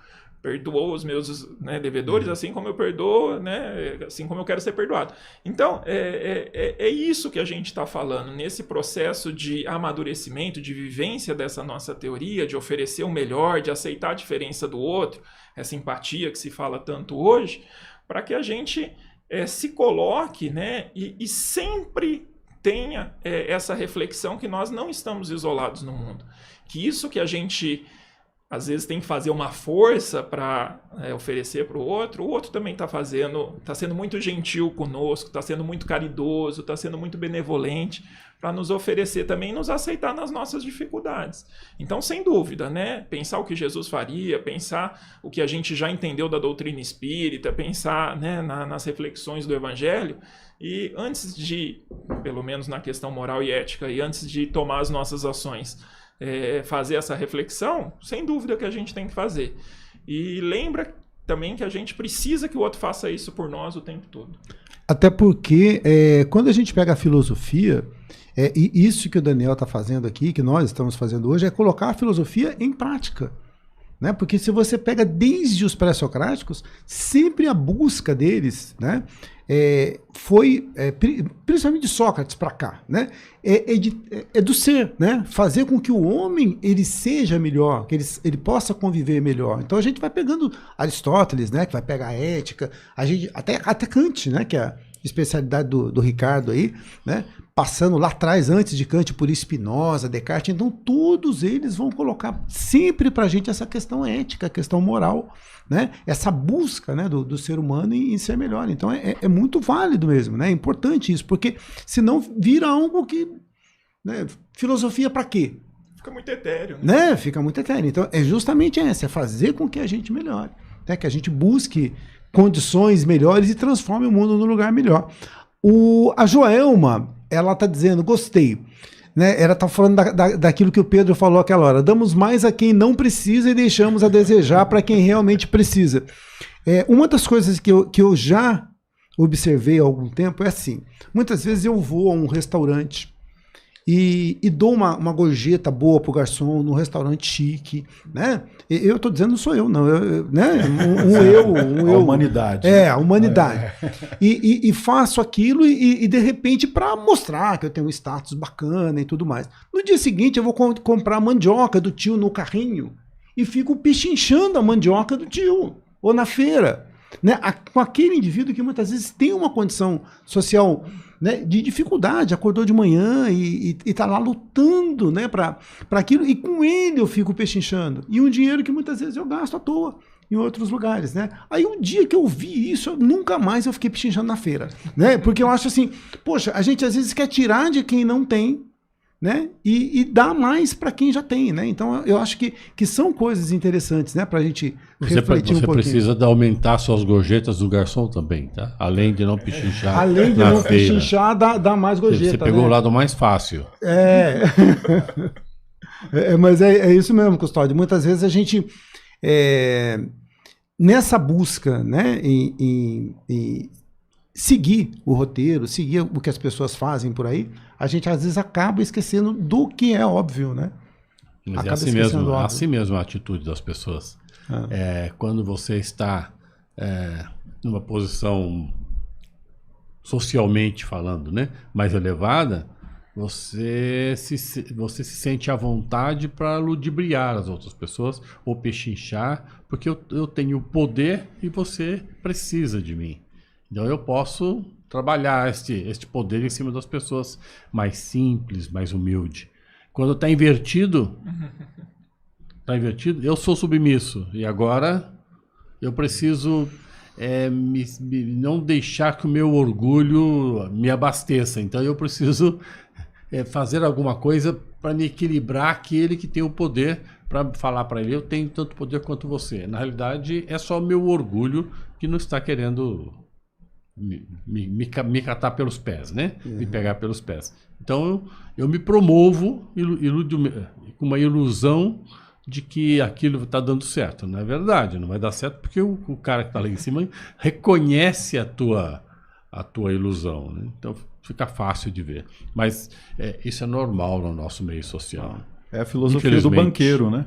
C: Perdoou os meus, né, devedores, assim como eu perdoo, né, assim como eu quero ser perdoado. Então, é isso que a gente está falando, nesse processo de amadurecimento, de vivência dessa nossa teoria, de oferecer o melhor, de aceitar a diferença do outro, essa empatia que se fala tanto hoje, para que a gente se coloque, né, e sempre tenha essa reflexão que nós não estamos isolados no mundo. Que isso que a gente às vezes tem que fazer uma força para oferecer para o outro também está sendo muito gentil conosco, está sendo muito caridoso, está sendo muito benevolente para nos oferecer também e nos aceitar nas nossas dificuldades. Então, sem dúvida, né, pensar o que Jesus faria, pensar o que a gente já entendeu da doutrina espírita, pensar, né, nas reflexões do Evangelho, e antes de, pelo menos na questão moral e ética, e antes de tomar as nossas ações, fazer essa reflexão, sem dúvida que a gente tem que fazer. E lembra também que a gente precisa que o outro faça isso por nós o tempo todo.
B: Até porque quando a gente pega a filosofia, e isso que o Daniel está fazendo aqui, que nós estamos fazendo hoje, é colocar a filosofia em prática. Né? Porque se você pega desde os pré-socráticos, sempre a busca deles, né, foi, principalmente de Sócrates para cá, né, do ser, né, fazer com que o homem ele seja melhor, que ele possa conviver melhor. Então a gente vai pegando Aristóteles, né, que vai pegar a ética, a gente, até Kant, né, que é a especialidade do Ricardo aí, né, passando lá atrás, antes de Kant, por Spinoza, Descartes. Então todos eles vão colocar sempre para a gente essa questão ética, a questão moral, né, essa busca, né, do ser humano em ser melhor. Então é muito válido mesmo, né, é importante isso, porque senão vira algo que, né, filosofia para quê?
C: Fica muito etéreo. Né?
B: Fica muito etéreo. Então é justamente essa, é fazer com que a gente melhore, né, que a gente busque condições melhores e transforme o mundo num lugar melhor. A Joelma, ela está dizendo, gostei. Né? Ela está falando daquilo que o Pedro falou aquela hora. Damos mais a quem não precisa e deixamos a desejar para quem realmente precisa. Uma das coisas que eu já observei há algum tempo é assim. Muitas vezes eu vou a um restaurante e dou uma gorjeta boa pro garçom num restaurante chique, né? Eu tô dizendo, não sou eu, não, né?
F: A humanidade.
B: A humanidade. E faço aquilo e de repente para mostrar que eu tenho um status bacana e tudo mais. No dia seguinte eu vou comprar a mandioca do tio no carrinho e fico pichinchando a mandioca do tio, ou na feira, né? Com aquele indivíduo que muitas vezes tem uma condição social, né, de dificuldade, acordou de manhã e está lá lutando, né, para aquilo, e com ele eu fico pechinchando. E um dinheiro que muitas vezes eu gasto à toa em outros lugares, né? Aí um dia que eu vi isso, nunca mais eu fiquei pechinchando na feira, né? Porque eu acho assim, poxa, a gente às vezes quer tirar de quem não tem, né, e dar mais para quem já tem, né? Então eu acho que são coisas interessantes, né, para a gente refletir um pouquinho.
D: Você precisa aumentar suas gorjetas do garçom também, tá? Além de não pechinchar.
B: Além de não pechinchar, dá mais gorjeta.
D: Você pegou, né, o lado mais fácil.
B: Mas é isso mesmo, Custódio. Muitas vezes a gente, nessa busca, né, em seguir o roteiro, seguir o que as pessoas fazem por aí, a gente às vezes acaba esquecendo do que é óbvio, né?
D: Mas é assim mesmo a atitude das pessoas. Quando você está numa posição socialmente falando, né, mais elevada, você se sente à vontade para ludibriar as outras pessoas ou pechinchar, porque eu tenho poder e você precisa de mim. Então eu posso trabalhar este poder em cima das pessoas mais simples, mais humilde. Quando está invertido, eu sou submisso e agora eu preciso não deixar que o meu orgulho me abasteça. Então eu preciso fazer alguma coisa para me equilibrar aquele que tem o poder, para falar para ele, eu tenho tanto poder quanto você. Na realidade, é só o meu orgulho que não está querendo me catar pelos pés, né? Me pegar pelos pés. Então eu me promovo com uma ilusão de que aquilo está dando certo. Não é verdade, não vai dar certo porque o cara que está lá em cima reconhece a tua ilusão, né? Então fica fácil de ver. Mas isso é normal no nosso meio social.
F: É a filosofia do banqueiro, né?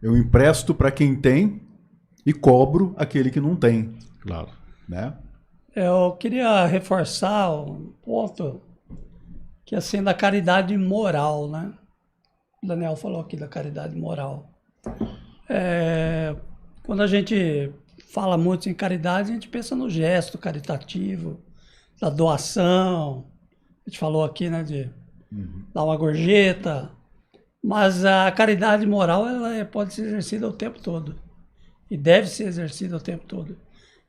F: Eu empresto para quem tem e cobro aquele que não tem.
D: Claro.
F: Né?
E: Eu queria reforçar um ponto que é assim da caridade moral, né? O Daniel falou aqui da caridade moral. Quando a gente fala muito em caridade, a gente pensa no gesto caritativo, da doação. A gente falou aqui, né, de dar uma gorjeta. Mas a caridade moral ela pode ser exercida o tempo todo. E deve ser exercida o tempo todo.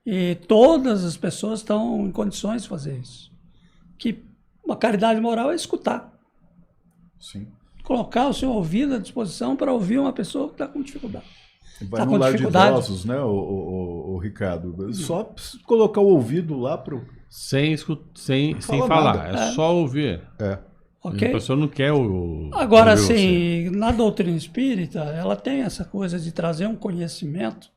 E: E todas as pessoas estão em condições de fazer isso. Que uma caridade moral é escutar.
F: Sim.
E: Colocar o seu ouvido à disposição para ouvir uma pessoa que está com dificuldade.
F: Vai no lar de idosos, né, o Ricardo? Só colocar o ouvido lá para
D: sem falar, é só ouvir.
E: Okay?
D: A pessoa não quer
E: Agora, assim, na doutrina espírita, ela tem essa coisa de trazer um conhecimento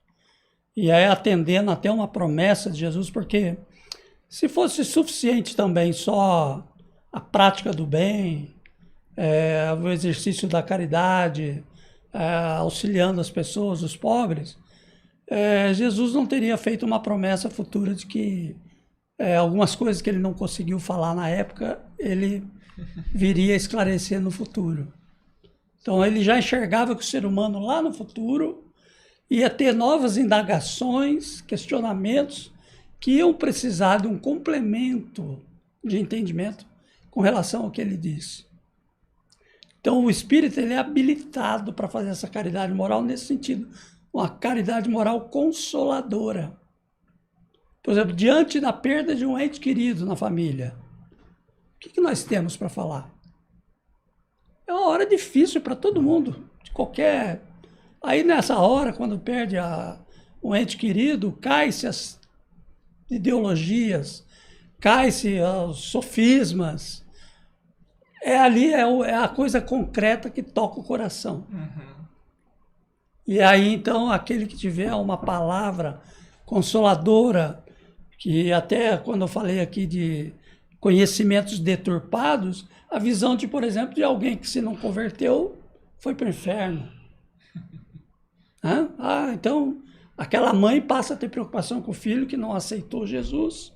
E: e aí atendendo até uma promessa de Jesus, porque se fosse suficiente também só a prática do bem, o exercício da caridade, auxiliando as pessoas, os pobres, Jesus não teria feito uma promessa futura de que algumas coisas que ele não conseguiu falar na época, ele viria a esclarecer no futuro. Então ele já enxergava que o ser humano lá no futuro ia ter novas indagações, questionamentos que iam precisar de um complemento de entendimento com relação ao que ele disse. Então o espírito ele é habilitado para fazer essa caridade moral nesse sentido, uma caridade moral consoladora. Por exemplo, diante da perda de um ente querido na família, o que nós temos para falar? É uma hora difícil para todo mundo, de qualquer... Aí nessa hora, quando perde um ente querido, cai-se as ideologias, cai-se os sofismas. Ali é a coisa concreta que toca o coração. E aí, então, aquele que tiver uma palavra consoladora, que até quando eu falei aqui de conhecimentos deturpados, a visão de, por exemplo, de alguém que se não converteu, foi para o inferno. Então, aquela mãe passa a ter preocupação com o filho que não aceitou Jesus,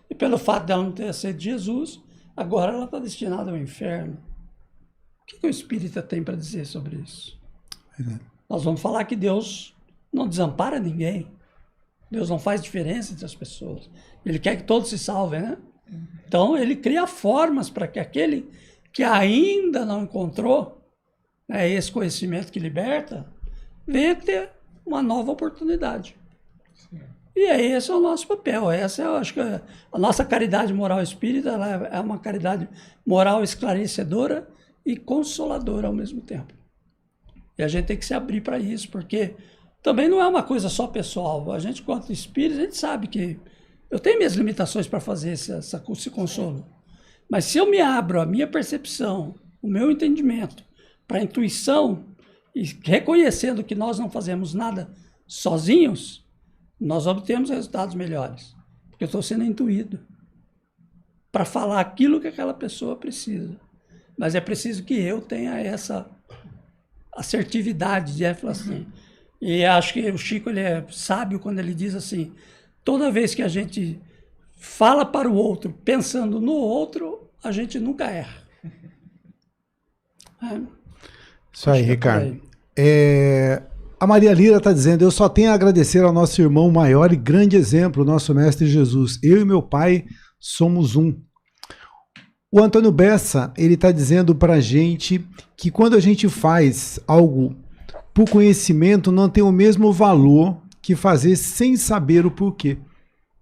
E: e pelo fato dela não ter aceito Jesus, agora ela está destinada ao inferno. O que o espírita tem para dizer sobre isso? Nós vamos falar que Deus não desampara ninguém. Deus não faz diferença entre as pessoas. Ele quer que todos se salvem, né? Então, ele cria formas para que aquele que ainda não encontrou esse conhecimento que liberta, venha ter uma nova oportunidade. E esse é o nosso papel. Essa eu acho que a nossa caridade moral espírita ela é uma caridade moral esclarecedora e consoladora ao mesmo tempo. E a gente tem que se abrir para isso, porque também não é uma coisa só pessoal. A gente, quanto espírito, a gente sabe que eu tenho minhas limitações para fazer esse consolo. Mas se eu me abro a minha percepção, o meu entendimento, para a intuição, e reconhecendo que nós não fazemos nada sozinhos, nós obtemos resultados melhores. Porque eu estou sendo intuído para falar aquilo que aquela pessoa precisa. Mas é preciso que eu tenha essa assertividade de falar assim. E acho que o Chico ele é sábio quando ele diz assim, toda vez que a gente fala para o outro, pensando no outro, a gente nunca erra.
B: Isso aí, Ricardo. A Maria Lira está dizendo, eu só tenho a agradecer ao nosso irmão maior e grande exemplo, o nosso mestre Jesus. Eu e meu pai somos um. O Antônio Bessa, ele está dizendo para a gente que quando a gente faz algo por conhecimento, não tem o mesmo valor que fazer sem saber o porquê.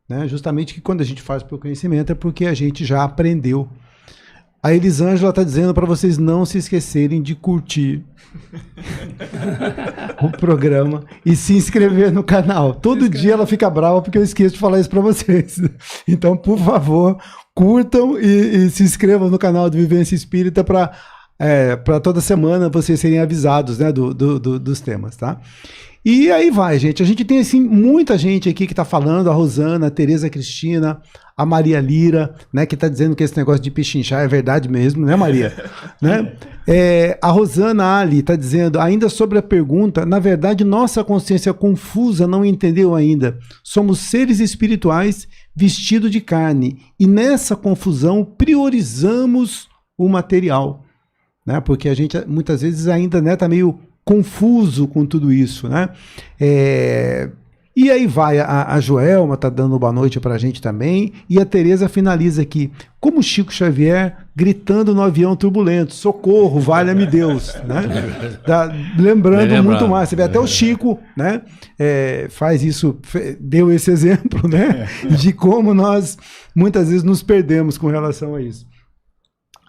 B: Né? Justamente que quando a gente faz por conhecimento é porque a gente já aprendeu. A Elisângela está dizendo para vocês não se esquecerem de curtir o programa e se inscrever no canal. Todo dia ela fica brava porque eu esqueço de falar isso para vocês. Então, por favor, curtam e se inscrevam no canal do Vivência Espírita para toda semana vocês serem avisados, né, dos temas, tá? E aí vai, gente. A gente tem, assim, muita gente aqui que está falando, a Rosana, a Tereza Cristina, a Maria Lira, né, que está dizendo que esse negócio de pichinchar é verdade mesmo, né, Maria? Né? A Rosana Ali está dizendo, ainda sobre a pergunta, na verdade, nossa consciência confusa não entendeu ainda. Somos seres espirituais vestidos de carne e nessa confusão priorizamos o material, né? Porque a gente muitas vezes ainda, né, tá meio confuso com tudo isso, né? E aí vai, a Joelma tá dando boa noite pra gente também, e a Tereza finaliza aqui, como Chico Xavier gritando no avião turbulento, socorro, valha-me Deus, né? Lembrando muito mais, você vê até o Chico, né? Faz isso, deu esse exemplo, né? De como nós muitas vezes nos perdemos com relação a isso.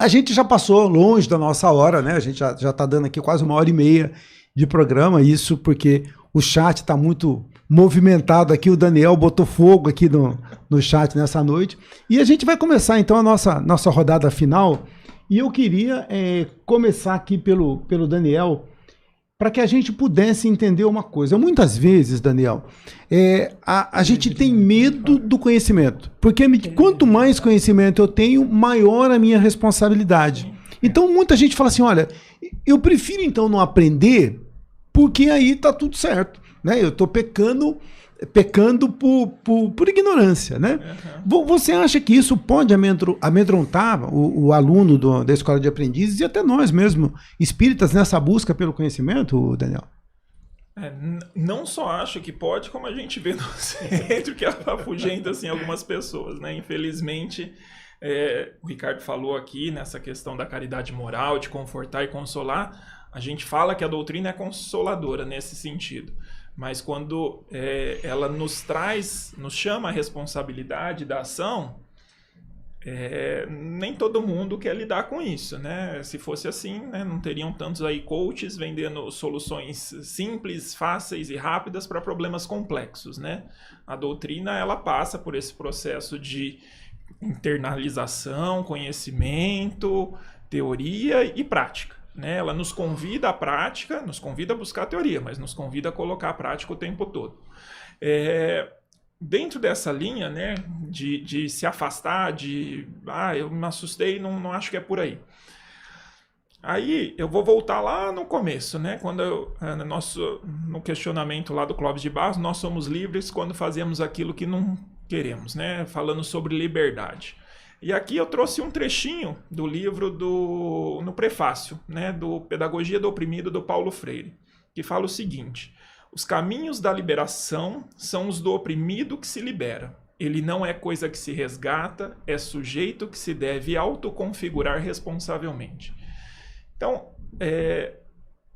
B: A gente já passou longe da nossa hora, né? A gente já está dando aqui quase 1h30 de programa, isso porque o chat está muito movimentado aqui, o Daniel botou fogo aqui no chat nessa noite. E a gente vai começar então a nossa rodada final. E eu queria começar aqui pelo Daniel, para que a gente pudesse entender uma coisa. Muitas vezes, Daniel, a gente tem medo do conhecimento, porque quanto mais conhecimento eu tenho, maior a minha responsabilidade. Então, muita gente fala assim, olha, eu prefiro então não aprender, porque aí tá tudo certo, né? Eu estou pecando por ignorância, né? Uhum. Você acha que isso pode amedrontar o aluno da escola de aprendizes e até nós mesmo, espíritas, nessa busca pelo conhecimento, Daniel?
C: Não só acho que pode, como a gente vê no centro que afugenta assim, algumas pessoas, né? Infelizmente, o Ricardo falou aqui nessa questão da caridade moral, de confortar e consolar. A gente fala que a doutrina é consoladora nesse sentido. Mas quando ela nos chama a responsabilidade da ação, nem todo mundo quer lidar com isso, né? Se fosse assim, né, não teriam tantos aí coaches vendendo soluções simples, fáceis e rápidas para problemas complexos, né? A doutrina, ela passa por esse processo de internalização, conhecimento, teoria e prática. Né? Ela nos convida à prática, nos convida a buscar a teoria, mas nos convida a colocar a prática o tempo todo. Dentro dessa linha, né, de se afastar, eu me assustei, não acho que é por aí. Aí eu vou voltar lá no começo, né, quando no questionamento lá do Clóvis de Barros, nós somos livres quando fazemos aquilo que não queremos, né, falando sobre liberdade. E aqui eu trouxe um trechinho do livro no prefácio, né, do Pedagogia do Oprimido, do Paulo Freire, que fala o seguinte: os caminhos da liberação são os do oprimido que se libera. Ele não é coisa que se resgata, é sujeito que se deve autoconfigurar responsavelmente. Então,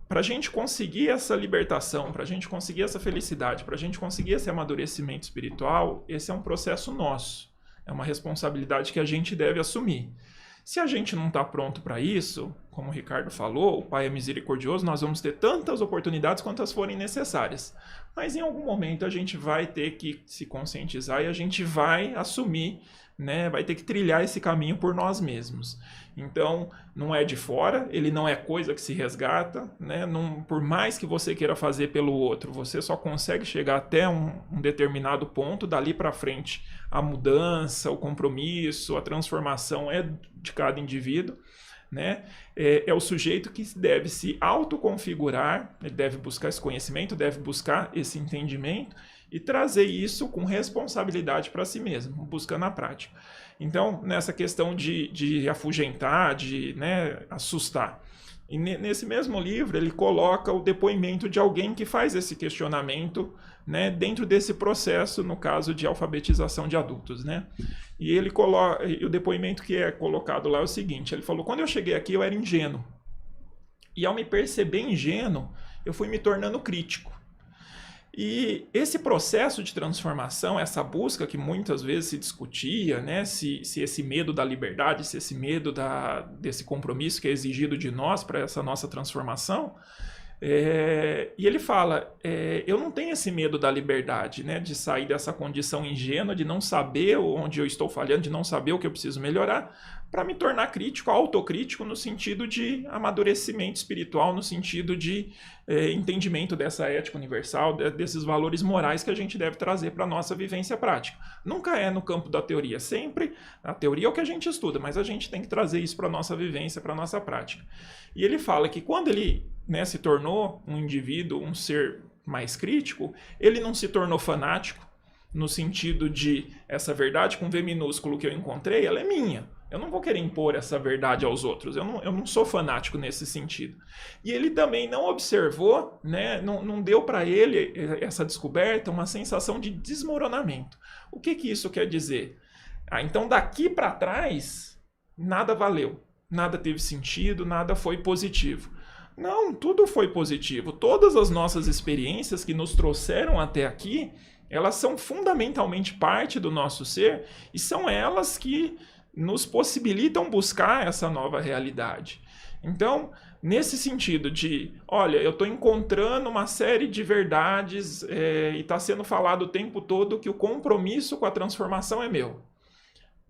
C: para a gente conseguir essa libertação, para a gente conseguir essa felicidade, para a gente conseguir esse amadurecimento espiritual, esse é um processo nosso. É uma responsabilidade que a gente deve assumir. Se a gente não está pronto para isso, como o Ricardo falou, o Pai é misericordioso, nós vamos ter tantas oportunidades quantas forem necessárias. Mas em algum momento a gente vai ter que se conscientizar e a gente vai assumir, né, vai ter que trilhar esse caminho por nós mesmos. Então, não é de fora, ele não é coisa que se resgata, né? Por mais que você queira fazer pelo outro, você só consegue chegar até um determinado ponto, dali para frente a mudança, o compromisso, a transformação é de cada indivíduo, né? É o sujeito que deve se autoconfigurar, ele deve buscar esse conhecimento, deve buscar esse entendimento e trazer isso com responsabilidade para si mesmo, buscando a prática. Então, nessa questão de afugentar, de, né, assustar. E nesse mesmo livro, ele coloca o depoimento de alguém que faz esse questionamento, né, dentro desse processo, no caso de alfabetização de adultos, né? E ele coloca, o depoimento que é colocado lá é o seguinte: ele falou, quando eu cheguei aqui eu era ingênuo. E ao me perceber ingênuo, eu fui me tornando crítico. E esse processo de transformação, essa busca que muitas vezes se discutia, né, se esse medo da liberdade, se esse medo desse compromisso que é exigido de nós para essa nossa transformação, e ele fala, eu não tenho esse medo da liberdade, né, de sair dessa condição ingênua, de não saber onde eu estou falhando, de não saber o que eu preciso melhorar, para me tornar crítico, autocrítico, no sentido de amadurecimento espiritual, no sentido de entendimento dessa ética universal, desses valores morais que a gente deve trazer para a nossa vivência prática. Nunca é no campo da teoria, sempre a teoria é o que a gente estuda, mas a gente tem que trazer isso para a nossa vivência, para a nossa prática. E ele fala que quando ele, né, se tornou um indivíduo, um ser mais crítico, ele não se tornou fanático, no sentido de essa verdade com V minúsculo que eu encontrei, ela é minha. Eu não vou querer impor essa verdade aos outros. Eu não sou fanático nesse sentido. E ele também não observou, né, não deu para ele, essa descoberta, uma sensação de desmoronamento. O que isso quer dizer? Então daqui para trás, nada valeu. Nada teve sentido, nada foi positivo. Não, tudo foi positivo. Todas as nossas experiências que nos trouxeram até aqui, elas são fundamentalmente parte do nosso ser e são elas que nos possibilitam buscar essa nova realidade. Então, nesse sentido de, olha, eu estou encontrando uma série de verdades e está sendo falado o tempo todo que o compromisso com a transformação é meu.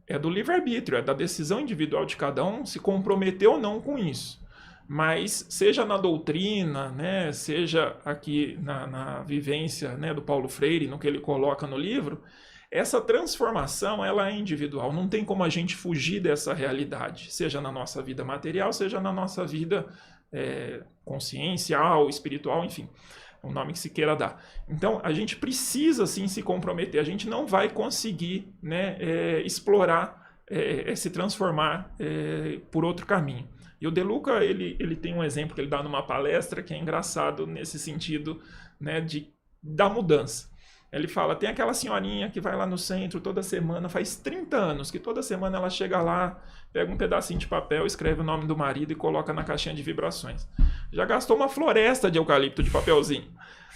C: É do livre-arbítrio, é da decisão individual de cada um se comprometer ou não com isso. Mas seja na doutrina, né, seja aqui na vivência, né, do Paulo Freire, no que ele coloca no livro, essa transformação ela é individual, não tem como a gente fugir dessa realidade, seja na nossa vida material, seja na nossa vida consciencial, espiritual, enfim, o nome que se queira dar. Então, a gente precisa sim se comprometer, a gente não vai conseguir, né, explorar, se transformar por outro caminho. E o De Luca, ele tem um exemplo que ele dá numa palestra que é engraçado nesse sentido, né, da mudança. Ele fala, tem aquela senhorinha que vai lá no centro toda semana, faz 30 anos que toda semana ela chega lá, pega um pedacinho de papel, escreve o nome do marido e coloca na caixinha de vibrações. Já gastou uma floresta de eucalipto de papelzinho.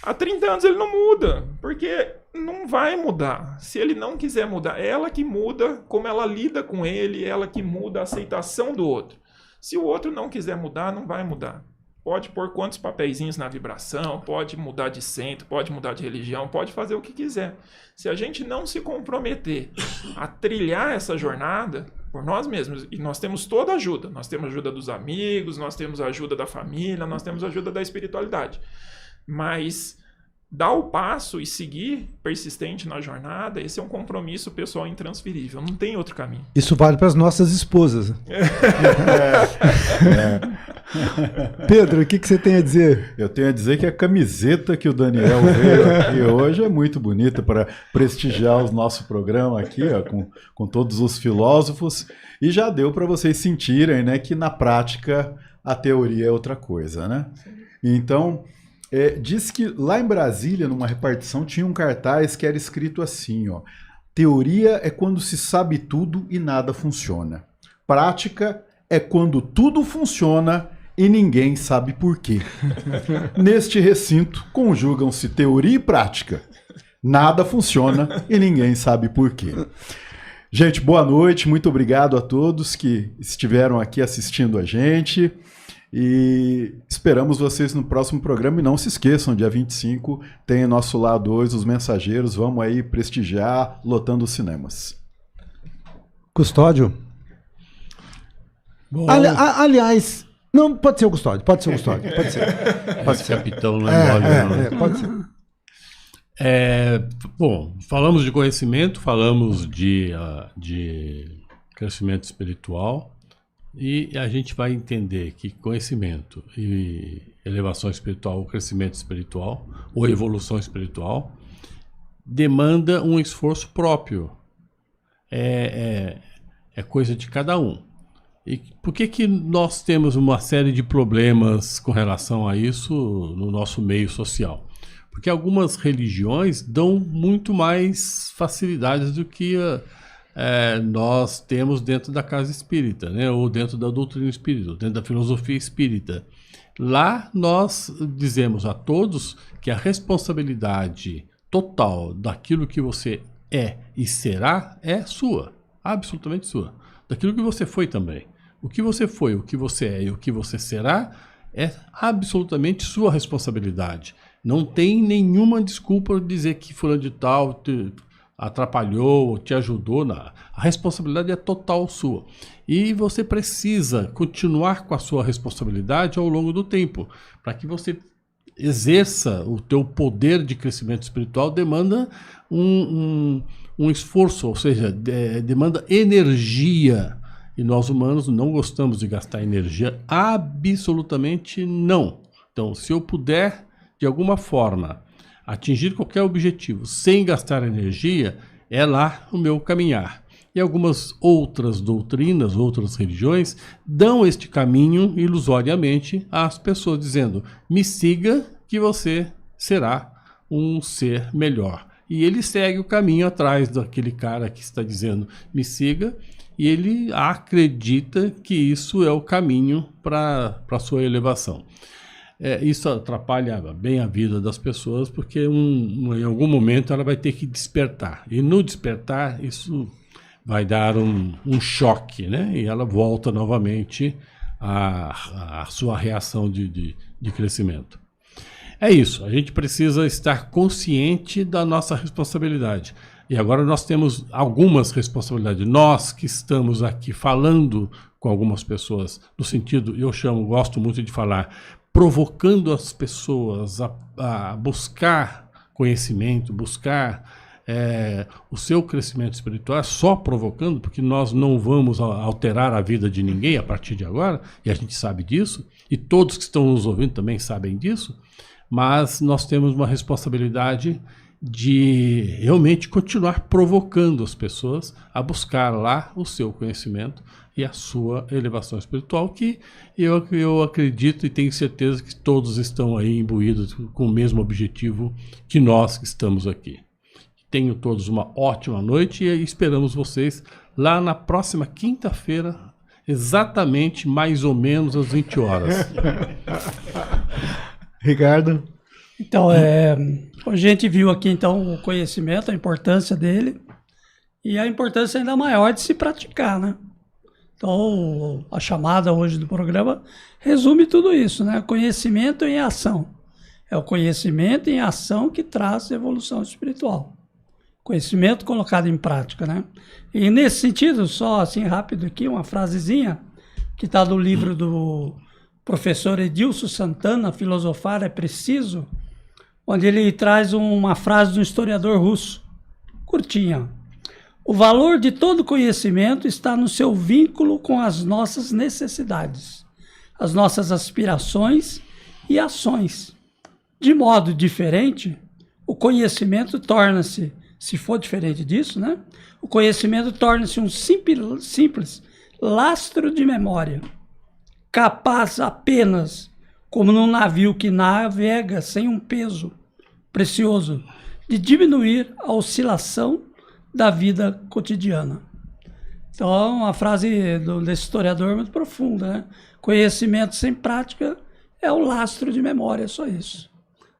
C: Há 30 anos ele não muda, porque não vai mudar. Se ele não quiser mudar, é ela que muda como ela lida com ele, é ela que muda a aceitação do outro. Se o outro não quiser mudar, não vai mudar. Pode pôr quantos papeizinhos na vibração, pode mudar de centro, pode mudar de religião, pode fazer o que quiser. Se a gente não se comprometer a trilhar essa jornada por nós mesmos, e nós temos toda a ajuda, nós temos a ajuda dos amigos, nós temos a ajuda da família, nós temos a ajuda da espiritualidade, mas dar o passo e seguir persistente na jornada, esse é um compromisso pessoal intransferível, não tem outro caminho. Isso
B: vale para as nossas esposas. Pedro, o que você tem a dizer?
F: Eu tenho a dizer que a camiseta que o Daniel veio aqui hoje é muito bonita para prestigiar o nosso programa aqui, ó, com todos os filósofos, e já deu para vocês sentirem, né, que na prática a teoria é outra coisa, né? Então, diz que lá em Brasília, numa repartição, tinha um cartaz que era escrito assim, ó, teoria é quando se sabe tudo e nada funciona. Prática é quando tudo funciona e ninguém sabe por quê. Neste recinto, conjugam-se teoria e prática. Nada funciona e ninguém sabe por quê. Gente, boa noite, muito obrigado a todos que estiveram aqui assistindo a gente. E esperamos vocês no próximo programa. E não se esqueçam, dia 25 tem nosso lado 2, os mensageiros. Vamos aí prestigiar, lotando os cinemas.
B: Custódio? Aliás, não, pode ser o Custódio, pode ser.
D: Pode ser. Capitão, não é
B: pode ser.
D: Bom, falamos de conhecimento, falamos de crescimento espiritual. E a gente vai entender que conhecimento e elevação espiritual, ou crescimento espiritual, ou evolução espiritual, demanda um esforço próprio. É coisa de cada um. E por que nós temos uma série de problemas com relação a isso no nosso meio social? Porque algumas religiões dão muito mais facilidades do que nós temos dentro da casa espírita, né? Ou dentro da doutrina espírita, dentro da filosofia espírita. Lá nós dizemos a todos que a responsabilidade total daquilo que você é e será é sua, absolutamente sua. Daquilo que você foi também. O que você foi, o que você é e o que você será é absolutamente sua responsabilidade. Não tem nenhuma desculpa de dizer que fulano de tal te atrapalhou, te ajudou. Não. A responsabilidade é total sua. E você precisa continuar com a sua responsabilidade ao longo do tempo, para que você exerça o teu poder de crescimento espiritual. Demanda um esforço, ou seja, demanda energia. E nós humanos não gostamos de gastar energia, absolutamente não. Então, se eu puder, de alguma forma, atingir qualquer objetivo sem gastar energia, é lá o meu caminhar. E algumas outras doutrinas, outras religiões, dão este caminho ilusoriamente às pessoas, dizendo: me siga que você será um ser melhor. E ele segue o caminho atrás daquele cara que está dizendo: me siga, e ele acredita que isso é o caminho para a sua elevação. Isso atrapalha bem a vida das pessoas, porque em algum momento ela vai ter que despertar. E no despertar, isso vai dar um choque, né? E ela volta novamente à sua reação de crescimento. É isso, a gente precisa estar consciente da nossa responsabilidade. E agora nós temos algumas responsabilidades. Nós que estamos aqui falando com algumas pessoas, no sentido, gosto muito de falar, provocando as pessoas a buscar conhecimento, buscar o seu crescimento espiritual, só provocando, porque nós não vamos alterar a vida de ninguém a partir de agora, e a gente sabe disso, e todos que estão nos ouvindo também sabem disso, mas nós temos uma responsabilidade de realmente continuar provocando as pessoas a buscar lá o seu conhecimento e a sua elevação espiritual, que eu acredito e tenho certeza que todos estão aí imbuídos com o mesmo objetivo que nós que estamos aqui. Tenham todos uma ótima noite e esperamos vocês lá na próxima quinta-feira, exatamente mais ou menos às 20 horas.
B: Ricardo?
E: Então, a gente viu aqui então o conhecimento, a importância dele e a importância ainda maior de se praticar, né? Então, a chamada hoje do programa resume tudo isso, né? Conhecimento em ação. É o conhecimento em ação que traz evolução espiritual. Conhecimento colocado em prática, né? E nesse sentido, só assim rápido aqui, uma frasezinha que está do livro do professor Edilson Santana, Filosofar é Preciso, onde ele traz uma frase de um historiador russo, curtinha. O valor de todo conhecimento está no seu vínculo com as nossas necessidades, as nossas aspirações e ações. De modo diferente, o conhecimento torna-se, se for diferente disso, né? O conhecimento torna-se um simples lastro de memória, capaz apenas, como num navio que navega sem um peso precioso, de diminuir a oscilação da vida cotidiana. Então, a frase desse historiador é muito profunda, né? Conhecimento sem prática é o lastro de memória, só isso.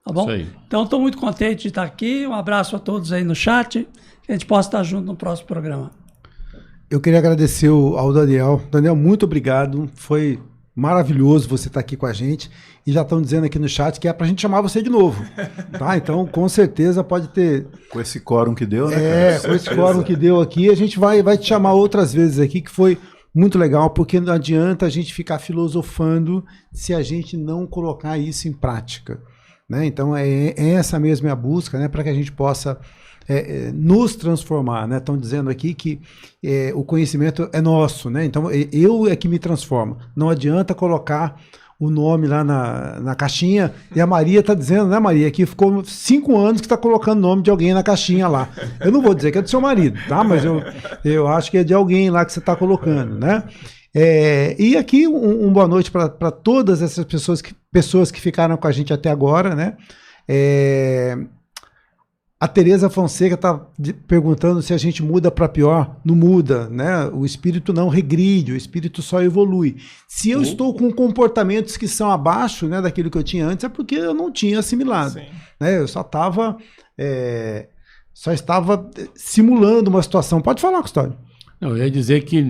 E: Tá bom? Então, estou muito contente de estar aqui. Um abraço a todos aí no chat. Que a gente possa estar junto no próximo programa.
B: Eu queria agradecer ao Daniel. Daniel, muito obrigado. Foi maravilhoso você estar aqui com a gente. E já estão dizendo aqui no chat que é pra gente chamar você de novo. Tá? Então, com certeza pode ter...
F: Com esse quórum que deu, né?
B: Com esse quórum que deu aqui, a gente vai te chamar outras vezes aqui, que foi muito legal, porque não adianta a gente ficar filosofando se a gente não colocar isso em prática. Né? Então, essa mesmo é a busca, né? Para que a gente possa nos transformar. Né? Estão dizendo aqui que o conhecimento é nosso. Né? Então, eu é que me transformo. Não adianta colocar o nome lá na caixinha, e a Maria está dizendo, né, Maria, que ficou 5 anos que está colocando o nome de alguém na caixinha lá. Eu não vou dizer que é do seu marido, tá? Mas eu acho que é de alguém lá que você está colocando, né? E aqui boa noite para todas essas pessoas que ficaram com a gente até agora, né? A Tereza Fonseca está perguntando se a gente muda para pior. Não muda, né? O espírito não regride, o espírito só evolui. Se eu estou com comportamentos que são abaixo, né, daquilo que eu tinha antes, é porque eu não tinha assimilado. Né? Eu só estava simulando uma situação. Pode falar, Custódio.
D: Não, eu ia dizer que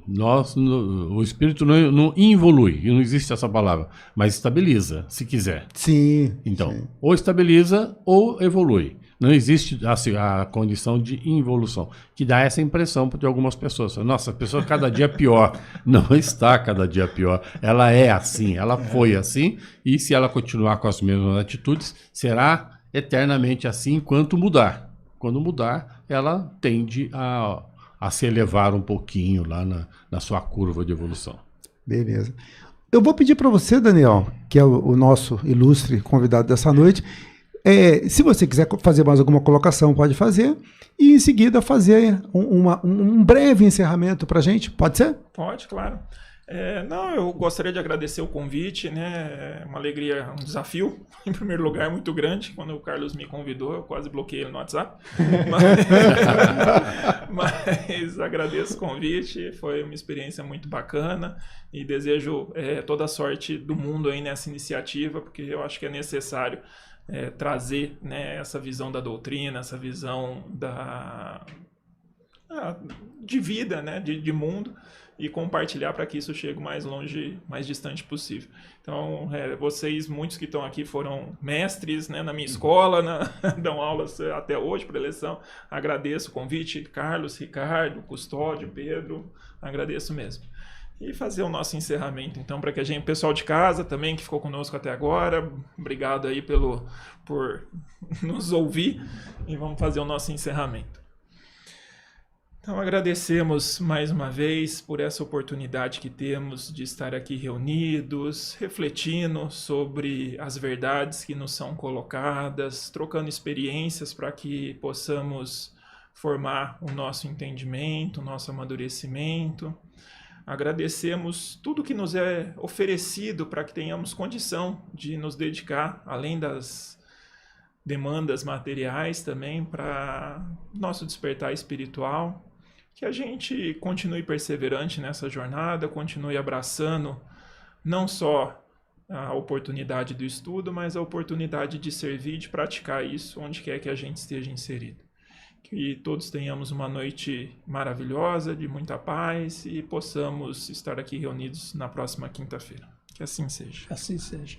D: o espírito não involui, não existe essa palavra, mas estabiliza, se quiser.
B: Sim.
D: Então,
B: sim.
D: ou estabiliza ou evolui. Não existe a condição de involução, que dá essa impressão de algumas pessoas. Nossa, a pessoa cada dia pior. Não está cada dia pior. Ela é assim, ela foi assim, e se ela continuar com as mesmas atitudes, será eternamente assim enquanto mudar. Quando mudar, ela tende a se elevar um pouquinho lá na sua curva de evolução.
B: Beleza. Eu vou pedir para você, Daniel, que é o nosso ilustre convidado dessa noite, se você quiser fazer mais alguma colocação, pode fazer, e em seguida fazer um breve encerramento para a gente, pode ser?
C: Pode, claro. Eu gostaria de agradecer o convite, né? É uma alegria, um desafio, em primeiro lugar, muito grande. Quando o Carlos me convidou, eu quase bloqueei ele no WhatsApp. Mas agradeço o convite, foi uma experiência muito bacana e desejo toda a sorte do mundo aí nessa iniciativa, porque eu acho que é necessário trazer, né, essa visão da doutrina, essa visão de vida, né, de mundo, e compartilhar para que isso chegue o mais longe, mais distante possível. Então, vocês, muitos que estão aqui, foram mestres, né, na minha escola, dão aulas até hoje para eleição. Agradeço o convite, Carlos, Ricardo, Custódio, Pedro, agradeço mesmo. E fazer o nosso encerramento, então, para que a gente, o pessoal de casa também, que ficou conosco até agora, obrigado aí por nos ouvir, e vamos fazer o nosso encerramento. Então, agradecemos mais uma vez por essa oportunidade que temos de estar aqui reunidos, refletindo sobre as verdades que nos são colocadas, trocando experiências para que possamos formar o nosso entendimento, o nosso amadurecimento. Agradecemos tudo que nos é oferecido para que tenhamos condição de nos dedicar, além das demandas materiais, também para nosso despertar espiritual. Que a gente continue perseverante nessa jornada, continue abraçando não só a oportunidade do estudo, mas a oportunidade de servir, de praticar isso onde quer que a gente esteja inserido. Que todos tenhamos uma noite maravilhosa, de muita paz, e possamos estar aqui reunidos na próxima quinta-feira. Que assim seja.
E: Assim seja.